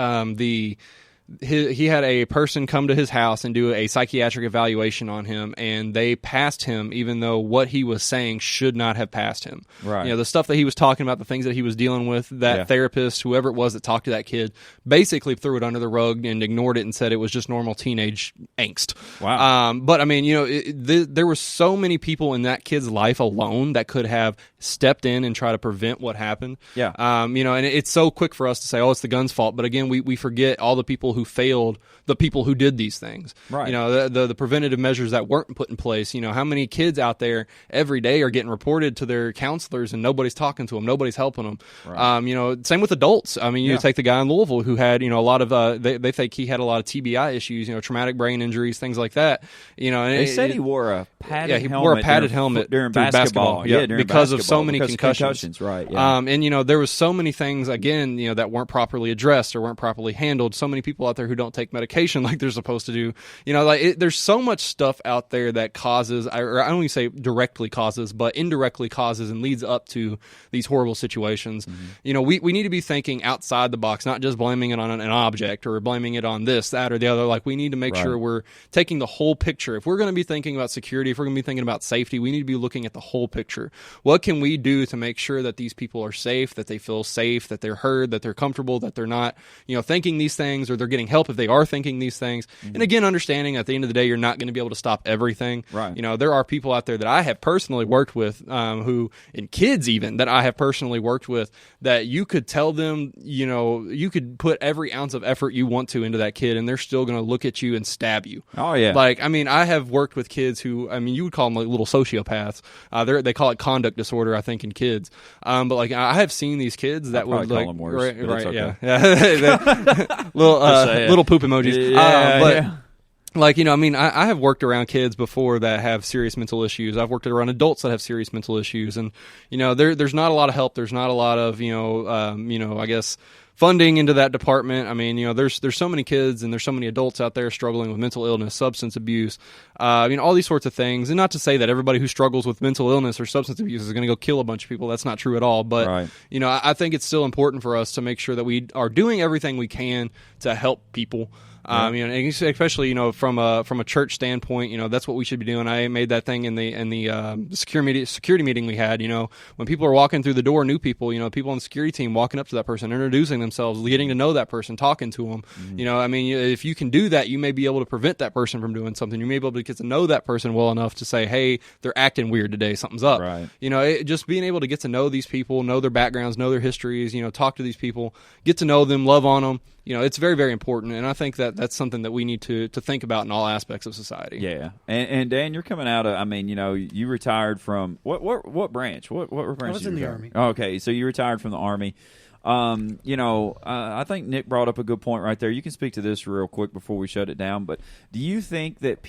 he had a person come to his house and do a psychiatric evaluation on him, and they passed him even though what he was saying should not have passed him. Right. You know, the stuff that he was talking about, the things that he was dealing with, that therapist, whoever it was that talked to that kid, basically threw it under the rug and ignored it and said it was just normal teenage angst. Wow. But I mean, you know, there were so many people in that kid's life alone that could have stepped in and try to prevent what happened. Yeah. You know, and it's so quick for us to say, oh, it's the gun's fault. But again, we forget all the people who failed, the people who did these things. Right. You know, the preventative measures that weren't put in place. You know, how many kids out there every day are getting reported to their counselors and nobody's talking to them, nobody's helping them. Right. You know, same with adults. I mean, you take the guy in Louisville who had, you know, a lot of they think he had a lot of TBI issues, you know, traumatic brain injuries, things like that. You know, and they said he wore a padded helmet. He wore a padded helmet during basketball. Yeah, during because basketball, of so many concussions. Right. Yeah. And you know, there was so many things again, you know, that weren't properly addressed or weren't properly handled. So many people out there who don't take medication like they're supposed to do. You know, like there's so much stuff out there that causes, or I don't even say directly causes, but indirectly causes and leads up to these horrible situations. Mm-hmm. You know, we need to be thinking outside the box, not just blaming it on an object or blaming it on this, that, or the other. Like we need to make sure we're taking the whole picture. If we're going to be thinking about security, if we're going to be thinking about safety, we need to be looking at the whole picture. What can we do to make sure that these people are safe, that they feel safe, that they're heard, that they're comfortable, that they're not, you know, thinking these things, or they're getting help if they are thinking these things. Mm-hmm. And again, understanding at the end of the day, you're not going to be able to stop everything. Right. You know, there are people out there that I have personally worked with, who, and kids even, that I have personally worked with, that you could tell them, you know, you could put every ounce of effort you want to into that kid, and they're still going to look at you and stab you. Oh, yeah. Like, I mean, I have worked with kids who, I mean, you would call them like little sociopaths. They call it conduct disorder, I think, in kids. But like, I have seen these kids that would like, call them worse, right, okay. yeah. Little poop emojis. Yeah. Like, you know, I mean, I have worked around kids before that have serious mental issues. I've worked around adults that have serious mental issues, and you know, there's not a lot of help. There's not a lot of I guess funding into that department. I mean, you know, there's so many kids and there's so many adults out there struggling with mental illness, substance abuse, all these sorts of things. And not to say that everybody who struggles with mental illness or substance abuse is going to go kill a bunch of people. That's not true at all. But you know, I think it's still important for us to make sure that we are doing everything we can to help people. You know, especially, you know, from a church standpoint, you know, that's what we should be doing. I made that thing in the security meeting we had. You know, when people are walking through the door, new people, you know, people on the security team walking up to that person, introducing themselves, getting to know that person, talking to them. Mm-hmm. You know, I mean, if you can do that, you may be able to prevent that person from doing something. You may be able to get to know that person well enough to say, hey, they're acting weird today, something's up. Right. You know, just being able to get to know these people, know their backgrounds, know their histories, you know, talk to these people, get to know them, love on them. You know, it's very, very important, and I think that that's something that we need to think about in all aspects of society. Yeah, and Dan, you're coming out of, I mean, you know, you retired from what branch? What branch? I was in the Army. Oh, okay, so you retired from the Army. You know, I think Nick brought up a good point right there. You can speak to this real quick before we shut it down, but do you think that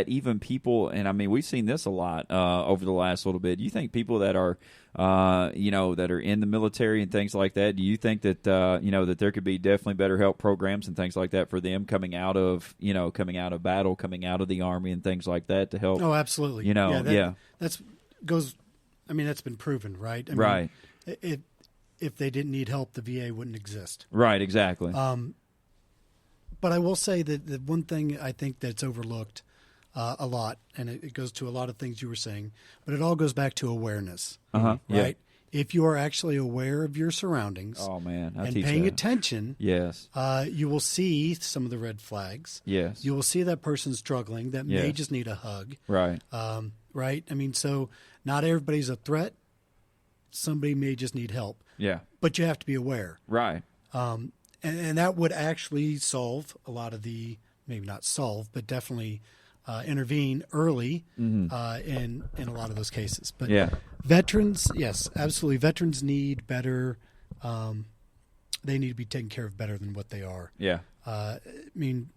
even people, and I mean, we've seen this a lot over the last little bit, do you think people that are that are in the military and things like that, do you think that that there could be definitely better help programs and things like that for them coming out of battle, coming out of the Army and things like that to help? Oh, absolutely. You know, that's been proven, right? I mean, right. If they didn't need help, the VA wouldn't exist. Right, exactly. But I will say that the one thing I think that's overlooked a lot, and it goes to a lot of things you were saying, but it all goes back to awareness. Right? Yeah. If you are actually aware of your surroundings, and paying attention, yes, you will see some of the red flags. Yes, you will see that person struggling that may just need a hug. Right. Right. I mean, so not everybody's a threat. Somebody may just need help. Yeah. But you have to be aware. Right. And that would actually solve a lot of maybe not solve, but definitely intervene early in a lot of those cases. But veterans, yes, absolutely. Veterans need better. They need to be taken care of better than what they are. Yeah. I mean,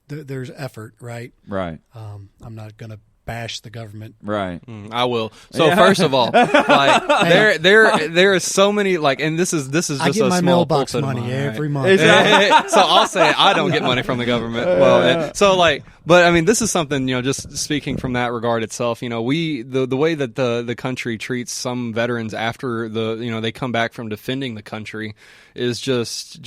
there's effort, right? Right. I'm not going to bash the government. Right. I will. So first of all, like there is so many like, and this is just I get a my small mailbox pulpit of money mine, every right? month. So I'll say I don't get money from the government. Well, so like, but I mean, this is something, just speaking from that regard itself. The way that the country treats some veterans after they come back from defending the country is just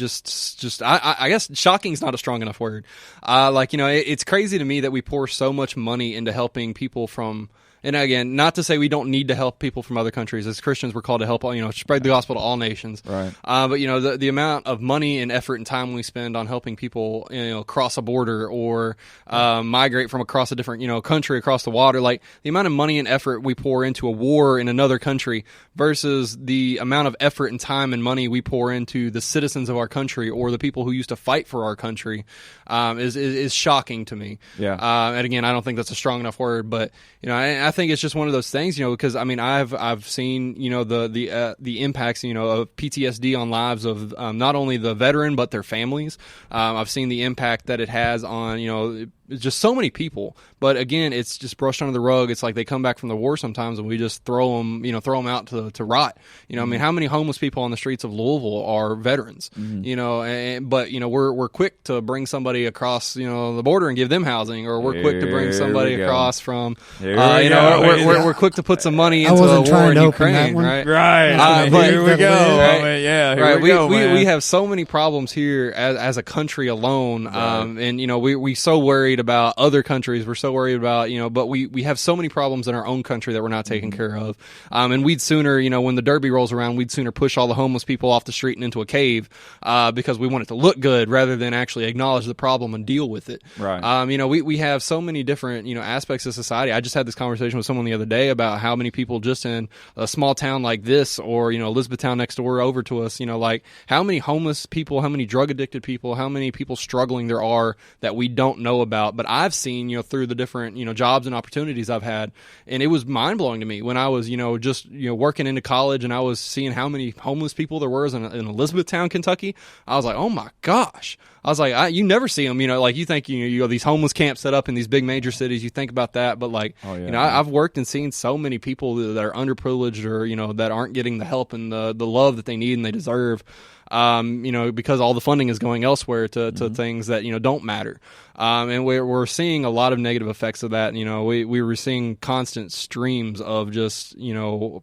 I guess shocking is not a strong enough word. It's crazy to me that we pour so much money into helping people from. And again, not to say we don't need to help people from other countries. As Christians, we're called to help, spread the gospel to all nations. Right. But the amount of money and effort and time we spend on helping people, cross a border or migrate from across a different, country across the water, like the amount of money and effort we pour into a war in another country versus the amount of effort and time and money we pour into the citizens of our country or the people who used to fight for our country, is shocking to me. Yeah. And again, I don't think that's a strong enough word, but I think it's just one of those things, because I mean, I've seen, the impacts, of PTSD on lives of not only the veteran but their families. I've seen the impact that it has on, just so many people. But again, it's just brushed under the rug. It's like they come back from the war sometimes and we just throw them out to rot. I mean, how many homeless people on the streets of Louisville are veterans? But we're quick to bring somebody across, the border and give them housing, or we're quick to bring somebody across from, we're quick to put some money into the war in Ukraine, right? Right. Here we go. Right. We have so many problems here as a country alone, and we so worried about other countries. We're so worried about, but we have so many problems in our own country that we're not taking care of. And we'd sooner, when the Derby rolls around, we'd sooner push all the homeless people off the street and into a cave, because we want it to look good rather than actually acknowledge the problem and deal with it. Right. We have so many different, aspects of society. I just had this conversation with someone the other day about how many people just in a small town like this, or, Elizabethtown next door over to us, like how many homeless people, how many drug addicted people, how many people struggling there are that we don't know about. But I've seen, through the different, jobs and opportunities I've had, and it was mind blowing to me when I was, just working into college, and I was seeing how many homeless people there was in Elizabethtown, Kentucky. I was like, oh my gosh. I was like, you never see them, like you think, you these homeless camps set up in these big major cities, you think about that, but like, I've worked and seen so many people that are underprivileged or, that aren't getting the help and the love that they need and they deserve, because all the funding is going elsewhere to things that, don't matter. And we're seeing a lot of negative effects of that. We were seeing constant streams of just,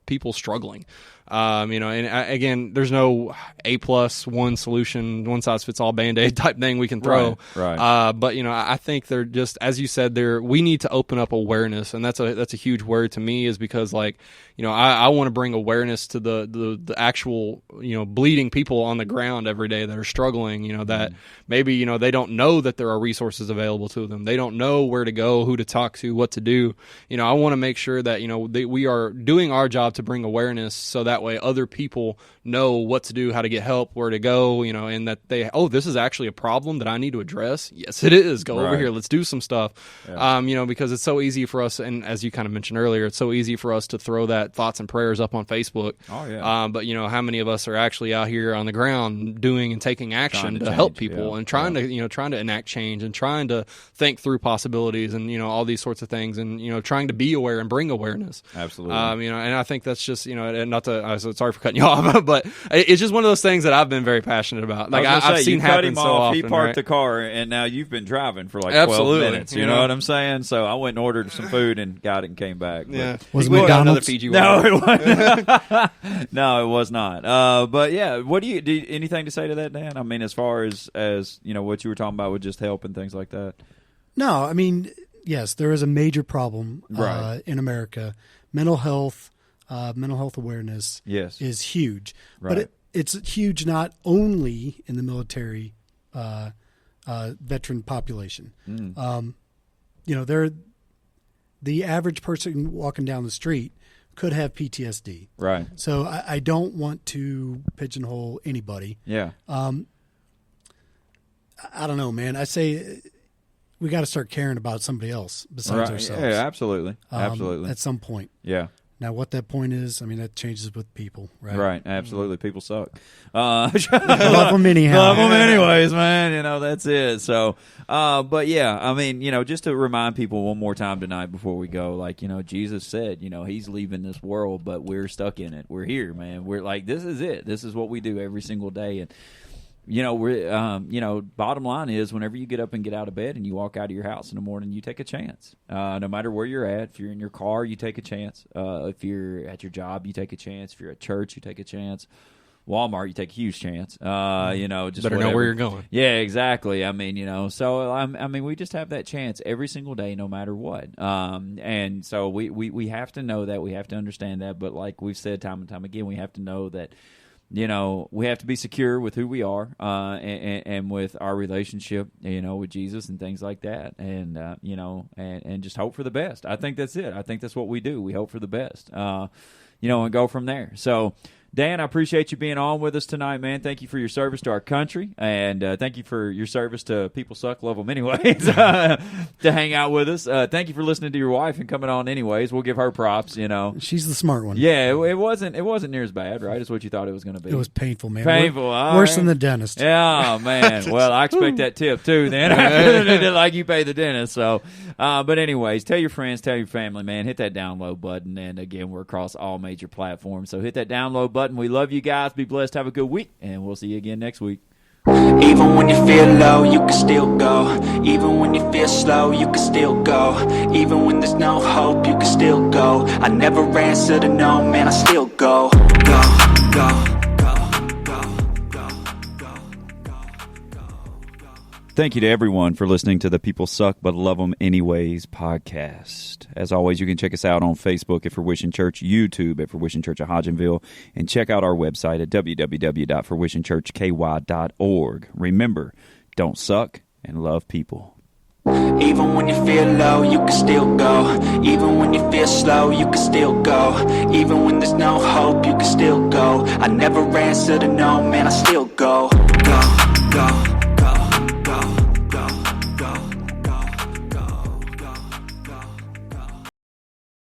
people struggling. Again, there's no A+1 solution, one size fits all Band-Aid type thing we can throw. Right. But I think they're just, as you said, we need to open up awareness, and that's a huge word to me, is because I want to bring awareness to the actual bleeding people on the ground every day that are struggling. That maybe they don't know that there are resources available to them. They don't know where to go, who to talk to, what to do. I want to make sure that we are doing our job to bring awareness, so that way other people know what to do, how to get help, where to go, and that this is actually a problem that I need to address. Yes, it is. Go over here. Let's do some stuff. Yeah. Because it's so easy for us, and as you kind of mentioned earlier, it's so easy for us to throw that thoughts and prayers up on Facebook. Oh yeah. But how many of us are actually out here on the ground doing and taking action to help people, and trying to enact change, and trying to think through possibilities, and all these sorts of things, and trying to be aware and bring awareness. Absolutely. And I think that's just and not to. Sorry for cutting you off, but it's just one of those things that I've been very passionate about. Like I've seen happen so often. He parked the car, and now you've been driving for like 12 minutes. You know what I'm saying? So I went and ordered some food and got it and came back. Yeah, was it McDonald's? Fiji no, it wasn't. No, it was not. But yeah, what do you anything to say to that, Dan? I mean, as far as what you were talking about with just help and things like that. No, I mean, yes, there is a major problem in America. Mental health awareness is huge. Right. But it's huge not only in the military veteran population. The average person walking down the street could have PTSD. Right. So I don't want to pigeonhole anybody. Yeah. I don't know, man. I say we got to start caring about somebody else besides ourselves. Yeah, absolutely. Absolutely. At some point. Yeah. Now, what that point is, I mean, that changes with people, right? Right, absolutely. People suck. Love them anyhow. Love them anyways, man. That's it. So, but yeah, I mean, just to remind people one more time tonight before we go, like, Jesus said, he's leaving this world, but we're stuck in it. We're here, man. We're like, this is it. This is what we do every single day. And, we're, bottom line is whenever you get up and get out of bed and you walk out of your house in the morning, you take a chance. No matter where you're at. If you're in your car, you take a chance. If you're at your job, you take a chance. If you're at church, you take a chance. Walmart, you take a huge chance. Just better whatever. know where you're going. Yeah, exactly. I mean, so we just have that chance every single day, no matter what. And so we have to know that. We have to understand that. But like we've said time and time again, we have to know that. We have to be secure with who we are, and with our relationship, with Jesus and things like that, and and just hope for the best. I think that's it. I think that's what we do. We hope for the best, and go from there. So, Dan, I appreciate you being on with us tonight, man. Thank you for your service to our country, and thank you for your service to People Suck, Love Them Anyways, to hang out with us. Thank you for listening to your wife and coming on anyways. We'll give her props, She's the smart one. Yeah, it wasn't near as bad, right, as what you thought it was going to be. It was painful, man. Painful. Worse than the dentist. Yeah, man. Well, I expect that tip, too, then. Like you pay the dentist. So, but anyways, tell your friends, tell your family, man. Hit that download button. And again, we're across all major platforms. So hit that download button. We love you guys. Be blessed. Have a good week. And we'll see you again next week. Even when you feel low, you can still go. Even when you feel slow, you can still go. Even when there's no hope, you can still go. I never answer to no, man, I still go. Go, go. Thank you to everyone for listening to the People Suck But Love Them Anyways podcast. As always, you can check us out on Facebook at Fruition Church, YouTube at Fruition Church of Hodgenville, and check out our website at www.fruitionchurchky.org. Remember, don't suck and love people. Even when you feel low, you can still go. Even when you feel slow, you can still go. Even when there's no hope, you can still go. I never answer to no, man, I still go.